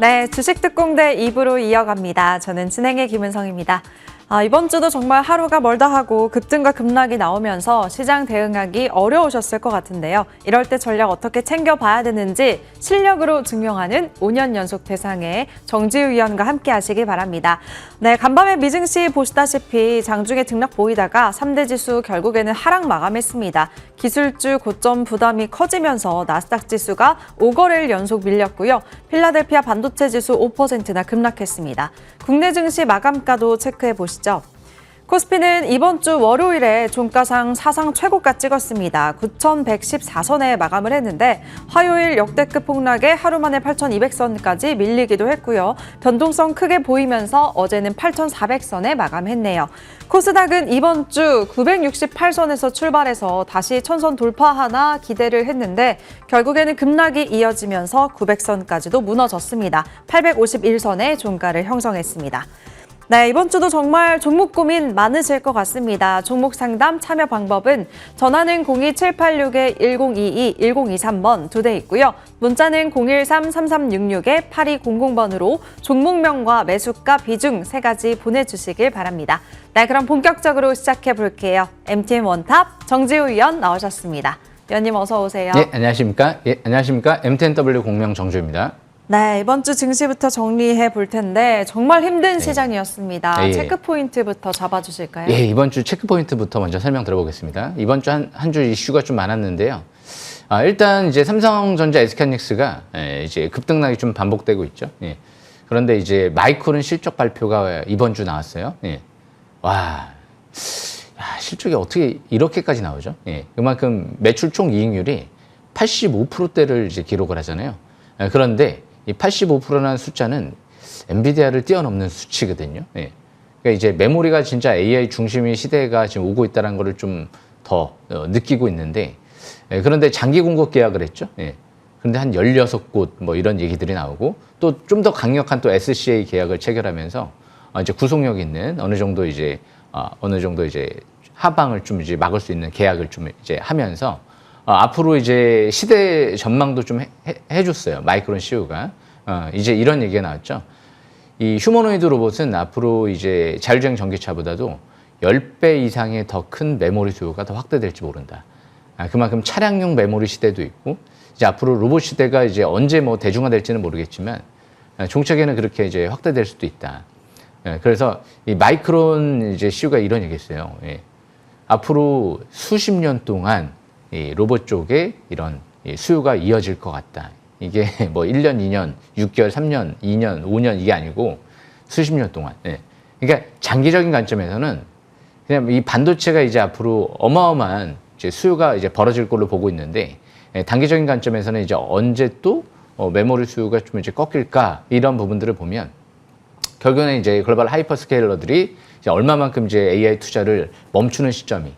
네, 주식 특공대 2부로 이어갑니다. 저는 진행의 김은성입니다. 이번 주도 정말 하루가 멀다 하고 급등과 급락이 나오면서 시장 대응하기 어려우셨을 것 같은데요. 이럴 때 전략 어떻게 챙겨봐야 되는지 실력으로 증명하는 5년 연속 대상의 정지우 위원과 함께 하시기 바랍니다. 네, 간밤에 미증시 보시다시피 장중에 등락 보이다가 3대 지수 결국에는 하락 마감했습니다. 기술주 고점 부담이 커지면서 나스닥 지수가 5거래일 연속 밀렸고요. 필라델피아 반도체 지수 5%나 급락했습니다. 국내 증시 마감가도 체크해 보시죠. 코스피는 이번 주 월요일에 종가상 사상 최고가 찍었습니다. 9,114선에 마감을 했는데 화요일 역대급 폭락에 하루 만에 8,200선까지 밀리기도 했고요. 변동성 크게 보이면서 어제는 8,400선에 마감했네요. 코스닥은 이번 주 968선에서 출발해서 다시 1,000선 돌파하나 기대를 했는데 결국에는 급락이 이어지면서 900선까지도 무너졌습니다. 851선에 종가를 형성했습니다. 네, 이번 주도 정말 종목 고민 많으실 것 같습니다. 종목 상담 참여 방법은 전화는 02786-1022-1023번 2대 있고요. 문자는 013-3366-8200번으로 종목명과 매수가 비중 3가지 보내주시길 바랍니다. 네, 그럼 본격적으로 시작해 볼게요. MTN 원탑 정지우 위원 나오셨습니다. 위원님 어서 오세요. 예, 안녕하십니까? 예, 안녕하십니까? MTNW 공명 정주입니다. 네, 이번 주 증시부터 정리해 볼 텐데 정말 힘든 시장이었습니다. 예. 체크 포인트부터 잡아주실까요? 예, 이번 주 체크 포인트부터 먼저 설명 들어보겠습니다. 이번 주 한 주 이슈가 좀 많았는데요. 일단 이제 삼성전자 SK하이닉스가 이제 급등락이 좀 반복되고 있죠. 예. 그런데 이제 마이크론 실적 발표가 이번 주 나왔어요. 예. 와, 실적이 어떻게 이렇게까지 나오죠? 예. 그만큼 매출 총 이익률이 85%대를 이제 기록을 하잖아요. 그런데 이 85%라는 숫자는 엔비디아를 뛰어넘는 수치거든요. 예. 그러니까 이제 메모리가 진짜 AI 중심의 시대가 지금 오고 있다는 것을 좀 더 느끼고 있는데, 그런데 장기 공급 계약을 했죠. 예. 그런데 한 16곳 뭐 이런 얘기들이 나오고 또 좀 더 강력한 또 SCA 계약을 체결하면서 이제 구속력 있는 어느 정도 이제 하방을 좀 이제 막을 수 있는 계약을 좀 이제 하면서 앞으로 이제 시대 전망도 좀 해줬어요. 마이크론 CEO가. 이제 이런 얘기가 나왔죠. 이 휴머노이드 로봇은 앞으로 이제 자율주행 전기차보다도 10배 이상의 더 큰 메모리 수요가 더 확대될지 모른다. 그만큼 차량용 메모리 시대도 있고, 이제 앞으로 로봇 시대가 이제 언제 뭐 대중화될지는 모르겠지만, 종착에는 그렇게 이제 확대될 수도 있다. 그래서 이 마이크론 이제 CEO가 이런 얘기 했어요. 예. 앞으로 수십 년 동안 이 로봇 쪽에 이런 수요가 이어질 것 같다. 이게 뭐 1년, 2년, 6개월, 3년, 2년, 5년 이게 아니고 수십 년 동안. 예. 그러니까 장기적인 관점에서는 그냥 이 반도체가 이제 앞으로 어마어마한 이제 수요가 이제 벌어질 걸로 보고 있는데, 단기적인 관점에서는 이제 언제 또 메모리 수요가 좀 이제 꺾일까 이런 부분들을 보면 결국에는 이제 글로벌 하이퍼스케일러들이 이제 얼마만큼 이제 AI 투자를 멈추는 시점이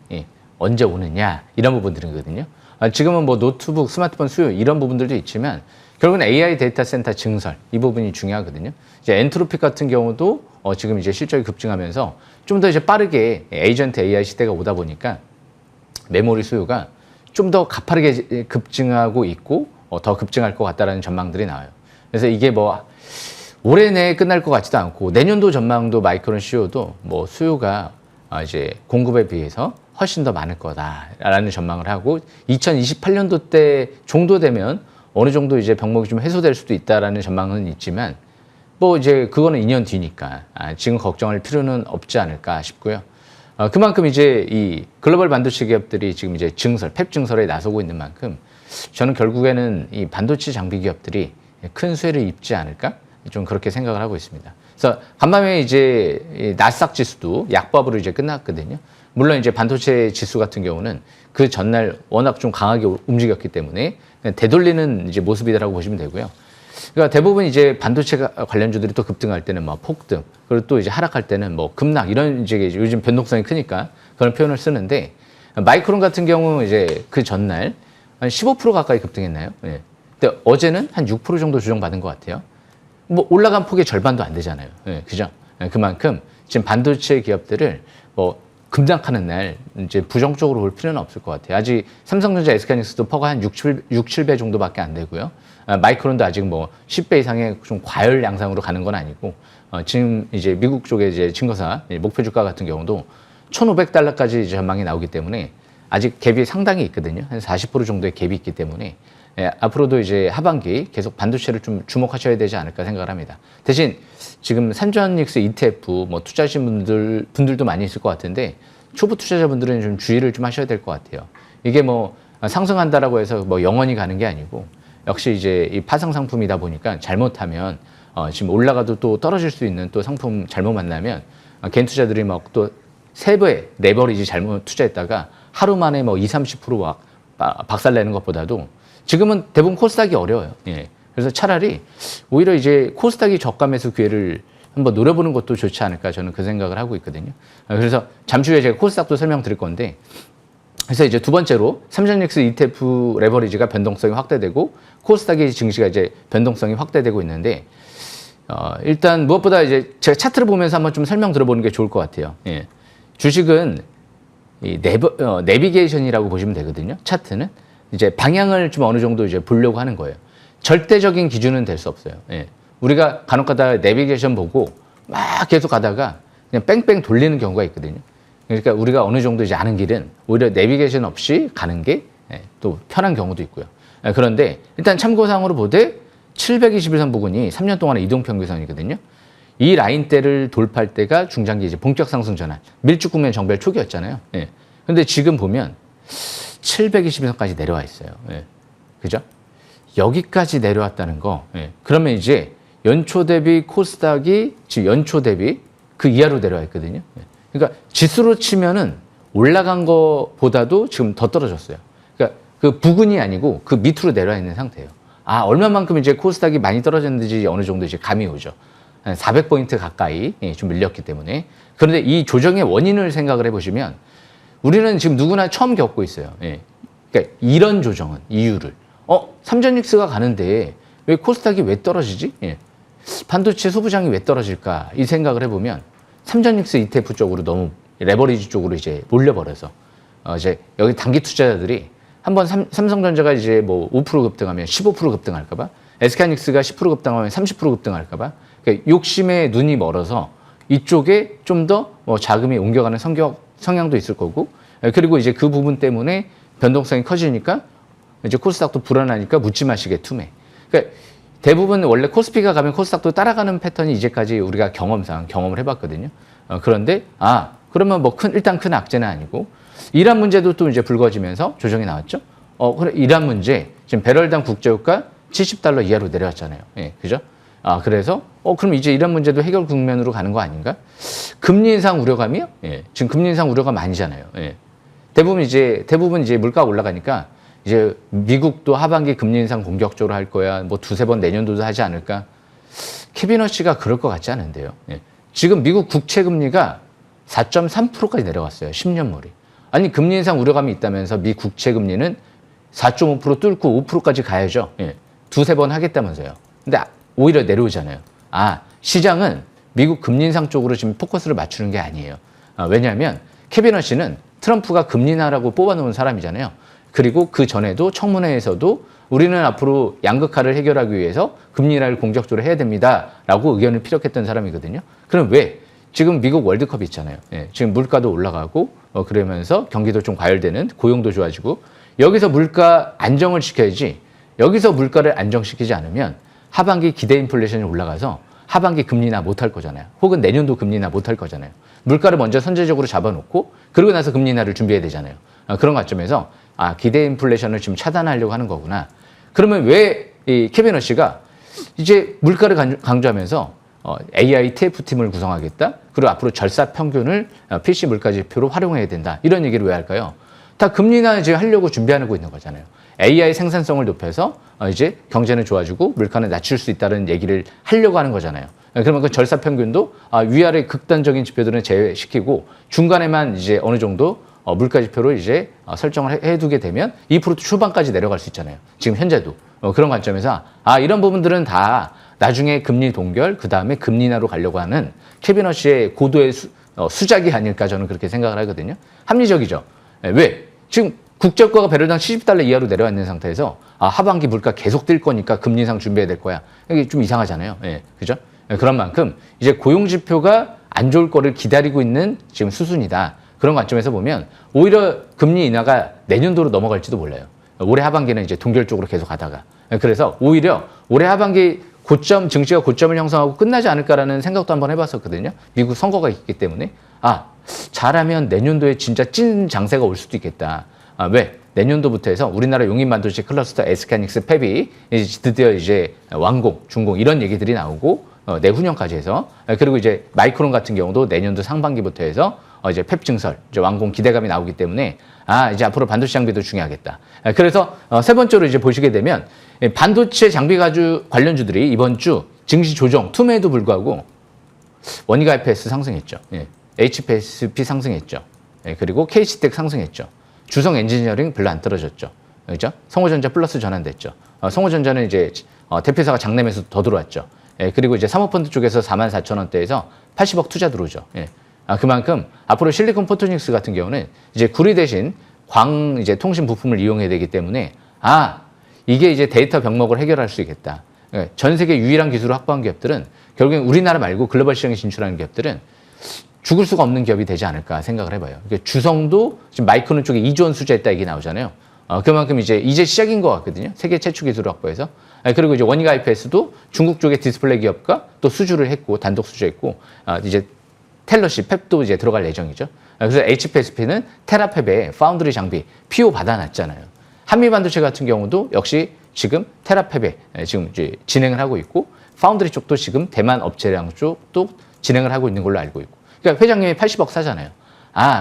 언제 오느냐 이런 부분들이거든요. 지금은 뭐 노트북, 스마트폰 수요 이런 부분들도 있지만 결국은 AI 데이터 센터 증설 이 부분이 중요하거든요. 이제 엔트로픽 같은 경우도 지금 이제 실적이 급증하면서 좀 더 이제 빠르게 에이전트 AI 시대가 오다 보니까 메모리 수요가 좀 더 가파르게 급증하고 있고 더 급증할 것 같다라는 전망들이 나와요. 그래서 이게 뭐 올해 내에 끝날 것 같지도 않고 내년도 전망도 마이크론 CEO도 뭐 수요가 이제 공급에 비해서 훨씬 더 많을 거다라는 전망을 하고 2028년도 때 정도 되면 어느 정도 이제 병목이 좀 해소될 수도 있다라는 전망은 있지만 뭐 이제 그거는 2년 뒤니까 지금 걱정할 필요는 없지 않을까 싶고요. 그만큼 이제 이 글로벌 반도체 기업들이 지금 이제 증설, 팹 증설에 나서고 있는 만큼 저는 결국에는 이 반도체 장비 기업들이 큰 수혜를 입지 않을까 좀 그렇게 생각을 하고 있습니다. 그래서 간밤에 이제 나스닥 지수도 약밥으로 이제 끝났거든요. 물론 이제 반도체 지수 같은 경우는 그 전날 워낙 좀 강하게 움직였기 때문에 그냥 되돌리는 이제 모습이라고 보시면 되고요. 그러니까 대부분 이제 반도체 관련주들이 또 급등할 때는 뭐 폭등, 그리고 또 이제 하락할 때는 뭐 급락 이런 이제 요즘 변동성이 크니까 그런 표현을 쓰는데 마이크론 같은 경우 이제 그 전날 한 15% 가까이 급등했나요? 예. 근데 어제는 한 6% 정도 조정받은 것 같아요. 뭐 올라간 폭의 절반도 안 되잖아요. 예, 그죠? 예, 그만큼 지금 반도체 기업들을 뭐 급락하는 날 이제 부정적으로 볼 필요는 없을 것 같아요. 아직 삼성전자, SK하이닉스도 퍼가 한 6, 7배 정도밖에 안 되고요. 마이크론도 아직 뭐 10배 이상의 좀 과열 양상으로 가는 건 아니고 지금 이제 미국 쪽에 이제 증거사 목표 주가 같은 경우도 $1,500까지 이제 전망이 나오기 때문에 아직 갭이 상당히 있거든요. 한 40% 정도의 갭이 있기 때문에 앞으로도 이제 하반기 계속 반도체를 좀 주목하셔야 되지 않을까 생각을 합니다. 대신 지금 산전닉스 ETF 뭐 투자하신 분들도 많이 있을 것 같은데 초보 투자자분들은 좀 주의를 좀 하셔야 될 것 같아요. 이게 뭐 상승한다라고 해서 뭐 영원히 가는 게 아니고 역시 이제 이 파상 상품이다 보니까 잘못하면 지금 올라가도 또 떨어질 수 있는 또 상품 잘못 만나면 개인 투자들이 막 또 3배 레버리지 잘못 투자했다가 하루 만에 뭐 20, 30% 막 박살내는 것보다도 지금은 대부분 코스닥이 어려워요. 예. 그래서 차라리 오히려 이제 코스닥이 저가 매수 기회를 한번 노려보는 것도 좋지 않을까 저는 그 생각을 하고 있거든요. 그래서 잠시 후에 제가 코스닥도 설명드릴 건데 그래서 이제 두 번째로 삼전닉스 ETF 레버리지가 변동성이 확대되고 코스닥의 증시가 이제 변동성이 확대되고 있는데 일단 무엇보다 이제 제가 차트를 보면서 한번 좀 설명 들어보는 게 좋을 것 같아요. 예. 주식은 이 내비게이션이라고 보시면 되거든요. 차트는 이제 방향을 좀 어느 정도 이제 보려고 하는 거예요. 절대적인 기준은 될 수 없어요. 예. 우리가 간혹가다 내비게이션 보고 막 계속 가다가 그냥 뺑뺑 돌리는 경우가 있거든요. 그러니까 우리가 어느 정도 이제 아는 길은 오히려 내비게이션 없이 가는 게 또 편한 경우도 있고요. 그런데 일단 참고사항으로 보되 721선 부근이 3년 동안의 이동평균선이거든요. 이 라인대를 돌파할 때가 중장기 이제 본격 상승 전환, 밀집 국면 정배열 초기였잖아요. 예. 근데 지금 보면 721선까지 내려와 있어요. 예. 그죠? 여기까지 내려왔다는 거. 예. 그러면 이제 연초 대비 코스닥이 지금 연초 대비 그 이하로 내려와 있거든요. 예. 그러니까 지수로 치면은 올라간 거보다도 지금 더 떨어졌어요. 그러니까 그 부근이 아니고 그 밑으로 내려와 있는 상태예요. 아, 얼마만큼 이제 코스닥이 많이 떨어졌는지 어느 정도 이제 감이 오죠. 한 400포인트 가까이 좀 밀렸기 때문에. 그런데 이 조정의 원인을 생각을 해보시면 우리는 지금 누구나 처음 겪고 있어요. 예. 그러니까 이런 조정은 이유를. 삼전닉스가 가는데 왜 코스닥이 왜 떨어지지? 예. 반도체 소부장이 왜 떨어질까? 이 생각을 해보면 삼전닉스 ETF 쪽으로 너무 레버리지 쪽으로 이제 몰려버려서 이제 여기 단기 투자자들이 한번 삼성전자가 이제 뭐 5% 급등하면 15% 급등할까봐, SK하이닉스가 10% 급등하면 30% 급등할까봐 그러니까 욕심에 눈이 멀어서 이쪽에 좀 더 뭐 자금이 옮겨가는 성향도 있을 거고, 그리고 이제 그 부분 때문에 변동성이 커지니까 이제 코스닥도 불안하니까 묻지 마시게 투매. 그러니까 대부분 원래 코스피가 가면 코스닥도 따라가는 패턴이 이제까지 우리가 경험을 해봤거든요. 그런데 그러면 뭐 일단 큰 악재는 아니고 이란 문제도 또 이제 불거지면서 조정이 나왔죠. 그래 이란 문제 지금 배럴당 국제유가 $70 이하로 내려왔잖아요. 예, 그죠? 그래서 그럼 이제 이란 문제도 해결 국면으로 가는 거 아닌가? 금리 인상 우려감이요? 예, 지금 금리 인상 우려감 아니잖아요. 예. 대부분 이제 물가가 올라가니까 이제 미국도 하반기 금리 인상 공격적으로 할 거야. 뭐 두세 번 내년도도 하지 않을까? 케빈 허씨가 그럴 것 같지 않은데요. 예. 지금 미국 국채 금리가 4.3%까지 내려갔어요. 10년물이. 아니 금리 인상 우려감이 있다면서 미 국채 금리는 4.5% 뚫고 5%까지 가야죠. 예. 두세 번 하겠다면서요. 근데 오히려 내려오잖아요. 시장은 미국 금리 인상 쪽으로 지금 포커스를 맞추는 게 아니에요. 왜냐하면 케빈 허씨는 트럼프가 금리 인하라고 뽑아놓은 사람이잖아요. 그리고 그 전에도 청문회에서도 우리는 앞으로 양극화를 해결하기 위해서 금리 인하를 공격적으로 해야 됩니다라고 의견을 피력했던 사람이거든요. 그럼 왜? 지금 미국 월드컵이 있잖아요. 예, 지금 물가도 올라가고 그러면서 경기도 좀 과열되는, 고용도 좋아지고 여기서 물가 안정을 시켜야지. 여기서 물가를 안정시키지 않으면 하반기 기대 인플레이션이 올라가서 하반기 금리 인하 못할 거잖아요. 혹은 내년도 금리 인하 못할 거잖아요. 물가를 먼저 선제적으로 잡아놓고 그러고 나서 금리 인하를 준비해야 되잖아요. 그런 관점에서 기대 인플레이션을 지금 차단하려고 하는 거구나. 그러면 왜 이 케빈 허씨가 이제 물가를 강조하면서 AI TF팀을 구성하겠다. 그리고 앞으로 절사 평균을 PC 물가 지표로 활용해야 된다. 이런 얘기를 왜 할까요? 다 금리 인하 이제 하려고 준비하고 있는 거잖아요. AI 생산성을 높여서 이제 경제는 좋아지고 물가는 낮출 수 있다는 얘기를 하려고 하는 거잖아요. 그러면 그 절사 평균도 위아래 극단적인 지표들은 제외시키고 중간에만 이제 어느 정도 물가 지표로 이제 설정을 해두게 되면 2% 초반까지 내려갈 수 있잖아요. 지금 현재도. 그런 관점에서 이런 부분들은 다 나중에 금리 동결, 그 다음에 금리 인하로 가려고 하는 케빈 허씨의 고도의 수작이 아닐까 저는 그렇게 생각을 하거든요. 합리적이죠. 예, 왜? 지금 국제유가가 배럴당 70달러 이하로 내려와 있는 상태에서 하반기 물가 계속 뛸 거니까 금리 인상 준비해야 될 거야. 이게 좀 이상하잖아요. 예, 그죠? 예, 그런 만큼 이제 고용 지표가 안 좋을 거를 기다리고 있는 지금 수순이다. 그런 관점에서 보면 오히려 금리 인하가 내년도로 넘어갈지도 몰라요. 올해 하반기는 이제 동결적으로 계속 가다가. 예, 그래서 오히려 올해 하반기 고점, 증시가 고점을 형성하고 끝나지 않을까라는 생각도 한번 해봤었거든요. 미국 선거가 있기 때문에. 잘하면 내년도에 진짜 찐 장세가 올 수도 있겠다. 왜? 내년도부터 해서 우리나라 용인 반도체 클러스터, SK 하이닉스, 팹이 드디어 이제 완공, 준공 이런 얘기들이 나오고 내후년까지 해서 그리고 이제 마이크론 같은 경우도 내년도 상반기부터 해서 이제 팹 증설, 이제 완공 기대감이 나오기 때문에 이제 앞으로 반도체 장비도 중요하겠다. 그래서 세 번째로 이제 보시게 되면 반도체 장비 가주 관련주들이 이번 주 증시 조정 툼에도 불구하고 원희가 IPS 상승했죠. HPSP 상승했죠. 그리고 KC텍 상승했죠. 주성 엔지니어링 별로 안 떨어졌죠. 그죠? 성호전자 플러스 전환됐죠. 성호전자는 이제 대표사가 장내 매수 더 들어왔죠. 그리고 이제 사모펀드 쪽에서 44,000원대에서 80억 투자 들어오죠. 그만큼 앞으로 실리콘 포토닉스 같은 경우는 이제 구리 대신 이제 통신 부품을 이용해야 되기 때문에 이게 이제 데이터 병목을 해결할 수 있겠다. 전 세계 유일한 기술을 확보한 기업들은 결국엔 우리나라 말고 글로벌 시장에 진출하는 기업들은 죽을 수가 없는 기업이 되지 않을까 생각을 해봐요. 주성도 지금 마이크론 쪽에 2조 원 수주했다 얘기 나오잖아요. 그만큼 이제 시작인 것 같거든요. 세계 최초 기술을 확보해서. 그리고 이제 원희가 IPS도 중국 쪽의 디스플레이 기업과 또 수주를 했고 단독 수주했고 이제 텔러시 팹도 이제 들어갈 예정이죠. 그래서 HPSP는 테라팹에 파운드리 장비 PO 받아놨잖아요. 한미반도체 같은 경우도 역시 지금 테라팹에 지금 이제 진행을 하고 있고 파운드리 쪽도 지금 대만 업체량 쪽도 진행을 하고 있는 걸로 알고 있고. 그러니까 회장님이 80억 사잖아요.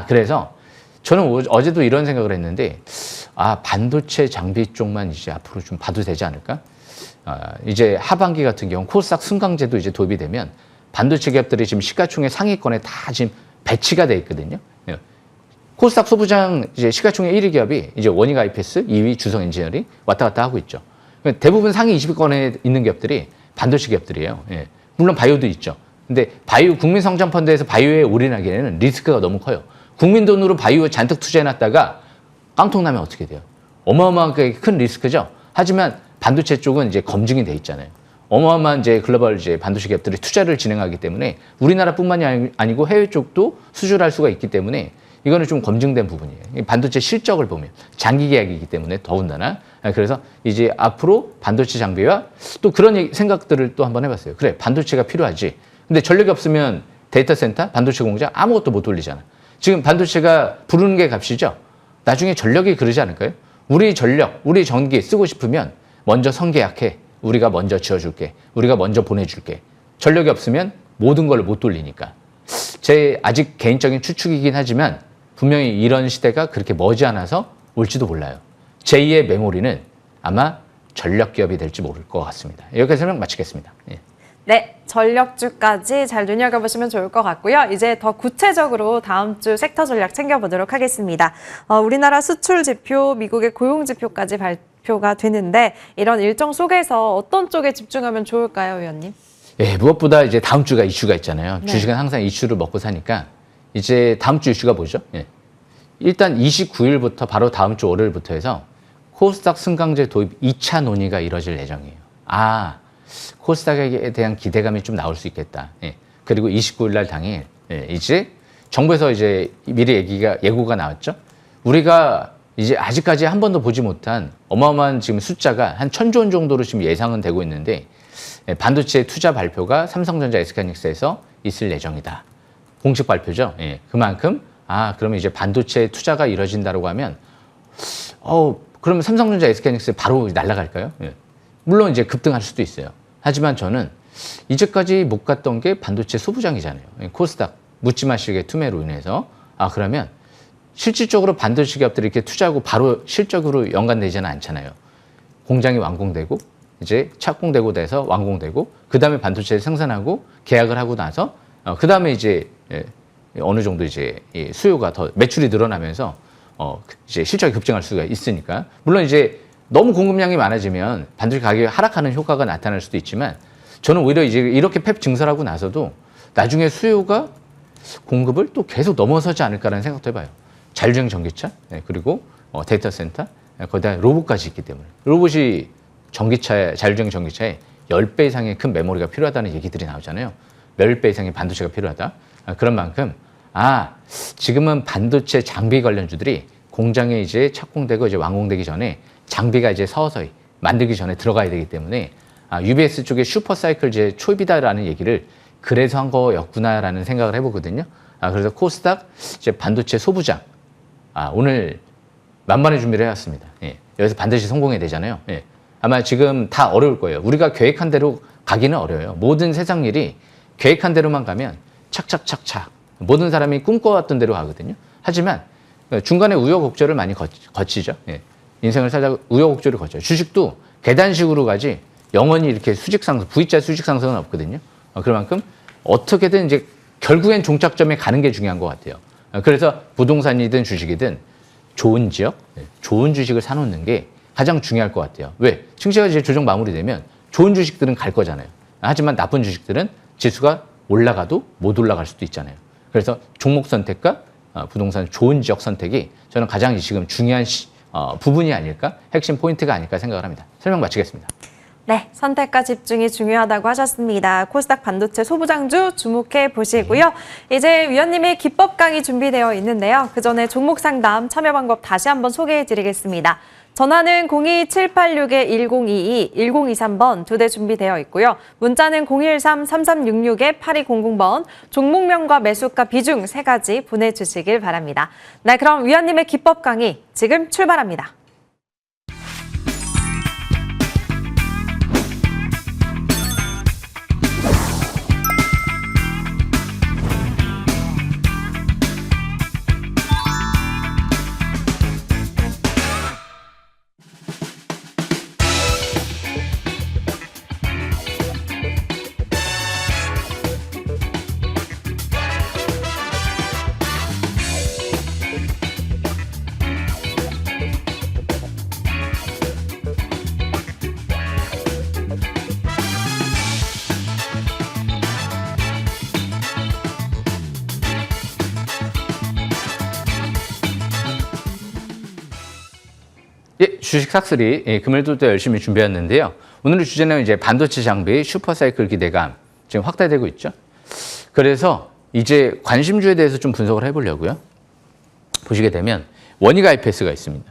그래서 저는 어제도 이런 생각을 했는데 반도체 장비 쪽만 이제 앞으로 좀 봐도 되지 않을까? 이제 하반기 같은 경우 코스닥 승강제도 이제 도입이 되면 반도체 기업들이 지금 시가총액 상위권에 다 지금 배치가 돼 있거든요. 코스닥 소부장 이제 시가총액 1위 기업이 이제 원희가 IPS, 2위 주성 엔지니어링 왔다 갔다 하고 있죠. 대부분 상위 20위권에 있는 기업들이 반도체 기업들이에요. 물론 바이오도 있죠. 근데 바이오 국민성장펀드에서 바이오에 올인하기에는 리스크가 너무 커요. 국민 돈으로 바이오에 잔뜩 투자해놨다가 깡통 나면 어떻게 돼요? 어마어마하게 큰 리스크죠. 하지만 반도체 쪽은 이제 검증이 돼 있잖아요. 어마어마한 이제 글로벌 이제 반도체 기업들이 투자를 진행하기 때문에 우리나라뿐만이 아니고 해외 쪽도 수주를 할 수가 있기 때문에 이거는 좀 검증된 부분이에요. 반도체 실적을 보면 장기 계약이기 때문에 더군다나 그래서 이제 앞으로 반도체 장비와 또 그런 생각들을 또 한번 해봤어요. 그래 반도체가 필요하지. 근데 전력이 없으면 데이터 센터, 반도체 공장 아무것도 못 돌리잖아. 지금 반도체가 부르는 게 값이죠. 나중에 전력이 그러지 않을까요? 우리 전력, 우리 전기 쓰고 싶으면 먼저 선계약해. 우리가 먼저 지어줄게. 우리가 먼저 보내줄게. 전력이 없으면 모든 걸 못 돌리니까. 제 아직 개인적인 추측이긴 하지만 분명히 이런 시대가 그렇게 머지않아서 올지도 몰라요. 제2의 메모리는 아마 전력 기업이 될지 모를 것 같습니다. 여기까지 설명 마치겠습니다. 네, 전력주까지 잘 눈여겨보시면 좋을 것 같고요. 이제 더 구체적으로 다음 주 섹터 전략 챙겨보도록 하겠습니다. 우리나라 수출 지표, 미국의 고용 지표까지 발표가 되는데 이런 일정 속에서 어떤 쪽에 집중하면 좋을까요, 위원님? 무엇보다 이제 다음 주가 이슈가 있잖아요. 네. 주식은 항상 이슈를 먹고 사니까 이제 다음 주 이슈가 뭐죠? 일단 29일부터 바로 다음 주 월요일부터 해서 코스닥 승강제 도입 2차 논의가 이뤄질 예정이에요. 코스닥에 대한 기대감이 좀 나올 수 있겠다. 그리고 29일 날 당일 이제 정부에서 이제 미리 예고가 나왔죠. 우리가 이제 아직까지 한 번도 보지 못한 어마어마한 지금 숫자가 한 1,000조 원 정도로 지금 예상은 되고 있는데 반도체 투자 발표가 삼성전자, SK하이닉스에서 있을 예정이다. 공식 발표죠. 그만큼 그러면 이제 반도체 투자가 이뤄진다고 하면 그러면 삼성전자, SK하이닉스 바로 날아갈까요? 물론 이제 급등할 수도 있어요. 하지만 저는 이제까지 못 갔던 게 반도체 소부장이잖아요. 코스닥 묻지 마시게 투매로 인해서 그러면 실질적으로 반도체 기업들이 이렇게 투자하고 바로 실적으로 연관되지는 않잖아요. 공장이 완공되고 이제 착공되고 돼서 완공되고 그 다음에 반도체를 생산하고 계약을 하고 나서 그 다음에 이제 어느 정도 이제 수요가 더 매출이 늘어나면서 이제 실적이 급증할 수가 있으니까 물론 이제 너무 공급량이 많아지면 반도체 가격이 하락하는 효과가 나타날 수도 있지만 저는 오히려 이제 이렇게 팹 증설하고 나서도 나중에 수요가 공급을 또 계속 넘어서지 않을까라는 생각도 해봐요. 자율주행 전기차, 그리고 데이터 센터, 거기다 로봇까지 있기 때문에 로봇이 자율주행 전기차에 10배 이상의 큰 메모리가 필요하다는 얘기들이 나오잖아요. 몇 배 이상의 반도체가 필요하다. 그런 만큼 지금은 반도체 장비 관련주들이 공장에 이제 착공되고 이제 완공되기 전에 장비가 이제 서서히 만들기 전에 들어가야 되기 때문에 UBS 쪽에 슈퍼사이클 이제 초입이다라는 얘기를 그래서 한 거였구나라는 생각을 해보거든요. 그래서 코스닥 이제 반도체 소부장 오늘 만반의 준비를 해왔습니다. 예. 여기서 반드시 성공해야 되잖아요. 예. 아마 지금 다 어려울 거예요. 우리가 계획한 대로 가기는 어려워요. 모든 세상 일이 계획한 대로만 가면 착착착착 모든 사람이 꿈꿔왔던 대로 가거든요. 하지만 중간에 우여곡절을 많이 거치죠. 예. 인생을 살다 우여곡절을 거쳐요. 주식도 계단식으로 가지 영원히 이렇게 V자 수직 상승은 없거든요. 그만큼 어떻게든 이제 결국엔 종착점에 가는 게 중요한 것 같아요. 그래서 부동산이든 주식이든 좋은 지역, 좋은 주식을 사놓는 게 가장 중요할 것 같아요. 왜? 증시가 이제 조정 마무리되면 좋은 주식들은 갈 거잖아요. 하지만 나쁜 주식들은 지수가 올라가도 못 올라갈 수도 있잖아요. 그래서 종목 선택과 부동산 좋은 지역 선택이 저는 가장 지금 중요한 부분이 아닐까, 핵심 포인트가 아닐까 생각을 합니다. 설명 마치겠습니다. 네, 선택과 집중이 중요하다고 하셨습니다. 코스닥 반도체 소부장주 주목해 보시고요. 이제 위원님의 기법 강의 준비되어 있는데요. 그 전에 종목 상담 참여 방법 다시 한번 소개해 드리겠습니다. 전화는 02786-1022, 1023번 2대 준비되어 있고요. 문자는 013-3366-8200번, 종목명과 매수가 비중 3가지 보내주시길 바랍니다. 네, 그럼 위원님의 기법 강의 지금 출발합니다. 예, 주식 삭스리 금요일도 또 열심히 준비했는데요. 오늘의 주제는 이제 반도체 장비 슈퍼사이클 기대감 지금 확대되고 있죠. 그래서 이제 관심주에 대해서 좀 분석을 해보려고요. 보시게 되면 원익 IPS가 있습니다.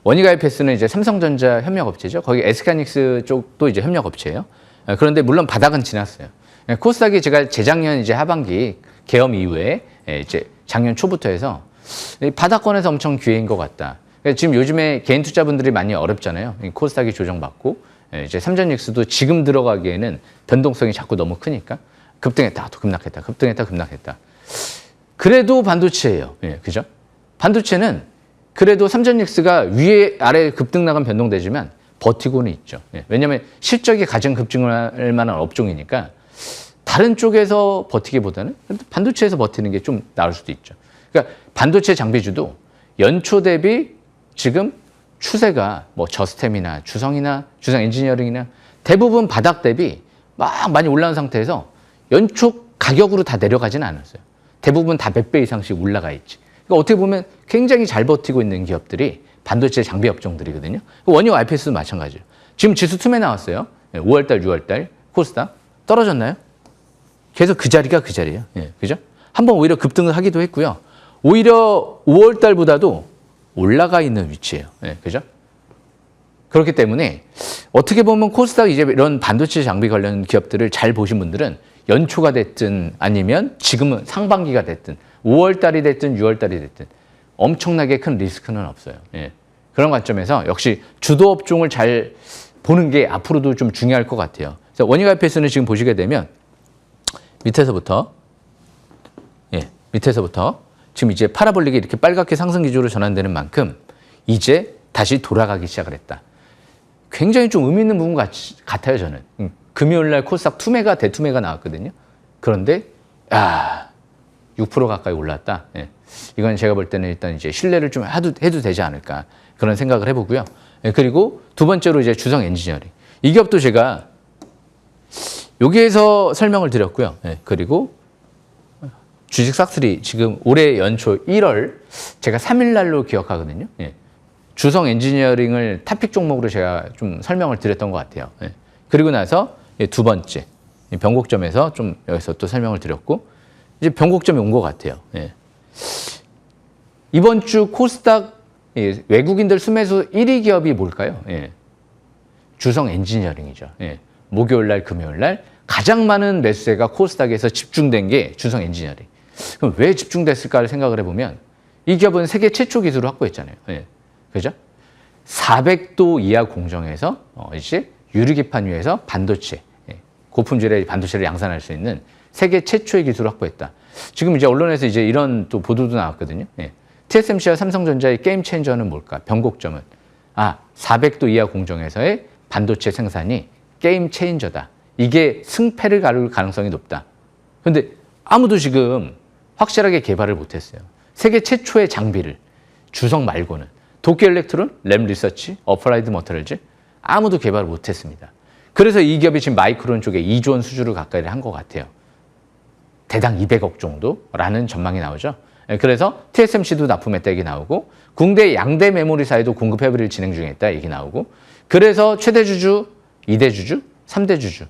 원익 IPS는 이제 삼성전자 협력업체죠. 거기 SK하이닉스 쪽도 이제 협력업체예요. 그런데 물론 바닥은 지났어요. 코스닥이 제가 재작년 이제 하반기 계엄 이후에 이제 작년 초부터 해서 바닥권에서 엄청 기회인 것 같다. 지금 요즘에 개인 투자분들이 많이 어렵잖아요. 코스닥이 조정받고 이제 삼전닉스도 지금 들어가기에는 변동성이 자꾸 너무 크니까 급등했다, 또 급락했다, 급등했다, 급락했다. 그래도 반도체예요. 그죠? 반도체는 그래도 삼전닉스가 위에 아래 급등 나간 변동되지만 버티고는 있죠. 왜냐하면 실적이 가장 급증할 만한 업종이니까 다른 쪽에서 버티기보다는 반도체에서 버티는 게 좀 나을 수도 있죠. 그러니까 반도체 장비주도 연초 대비 지금 추세가 뭐 저스템이나 주성 엔지니어링이나 대부분 바닥 대비 막 많이 올라온 상태에서 연초 가격으로 다 내려가지는 않았어요. 대부분 다 몇 배 이상씩 올라가 있지. 그러니까 어떻게 보면 굉장히 잘 버티고 있는 기업들이 반도체 장비 업종들이거든요. 원익 IPS도 마찬가지예요. 지금 지수 툼에 나왔어요. 5월달, 6월달 코스닥 떨어졌나요? 계속 그 자리가 그 자리예요. 그죠? 한번 오히려 급등을 하기도 했고요. 오히려 5월달보다도 올라가 있는 위치예요. 그죠? 그렇기 때문에 어떻게 보면 코스닥 이제 이런 반도체 장비 관련 기업들을 잘 보신 분들은 연초가 됐든 아니면 지금은 상반기가 됐든 5월달이 됐든 6월달이 됐든 엄청나게 큰 리스크는 없어요. 그런 관점에서 역시 주도 업종을 잘 보는 게 앞으로도 좀 중요할 것 같아요. 그래서 원익 IPS는 지금 보시게 되면 밑에서부터 지금 이제 파라볼릭이 이렇게 빨갛게 상승 기조로 전환되는 만큼 이제 다시 돌아가기 시작을 했다. 굉장히 좀 의미 있는 부분 같아요, 저는. 금요일 날 코스닥 투매가 대투매가 나왔거든요. 그런데 6% 가까이 올랐다. 이건 제가 볼 때는 일단 이제 신뢰를 좀 해도 되지 않을까 그런 생각을 해보고요. 그리고 두 번째로 이제 주성 엔지니어링. 이 기업도 제가 여기에서 설명을 드렸고요. 그리고 주식 싹쓸이 지금 올해 연초 1월 제가 3일 날로 기억하거든요. 예. 주성 엔지니어링을 탑픽 종목으로 제가 좀 설명을 드렸던 것 같아요. 예. 그리고 나서 두 번째 변곡점에서 좀 여기서 또 설명을 드렸고 이제 변곡점이 온 것 같아요. 예. 이번 주 코스닥 외국인들 순매수 1위 기업이 뭘까요? 예. 주성 엔지니어링이죠. 예. 목요일 날, 금요일 날 가장 많은 매수세가 코스닥에서 집중된 게 주성 엔지니어링. 그럼 왜 집중됐을까를 생각을 해보면 이 기업은 세계 최초 기술을 확보했잖아요. 예. 그죠? 400도 이하 공정에서 이제 유리기판 위에서 반도체, 고품질의 반도체를 양산할 수 있는 세계 최초의 기술을 확보했다. 지금 이제 언론에서 이제 이런 또 보도도 나왔거든요. 예. TSMC와 삼성전자의 게임 체인저는 뭘까? 변곡점은 400도 이하 공정에서의 반도체 생산이 게임 체인저다. 이게 승패를 가를 가능성이 높다. 그런데 아무도 지금 확실하게 개발을 못했어요. 세계 최초의 장비를 주성 말고는 도쿄 일렉트론, 램 리서치, 어플라이드 머터리얼즈 아무도 개발을 못했습니다. 그래서 이 기업이 지금 마이크론 쪽에 2조 원 수주를 가까이 한 것 같아요. 대당 200억 정도라는 전망이 나오죠. 그래서 TSMC도 납품했다 얘기 나오고 국내 양대 메모리사에도 공급 협의를 진행 중했다 얘기 나오고 그래서 최대 주주, 2대 주주, 3대 주주,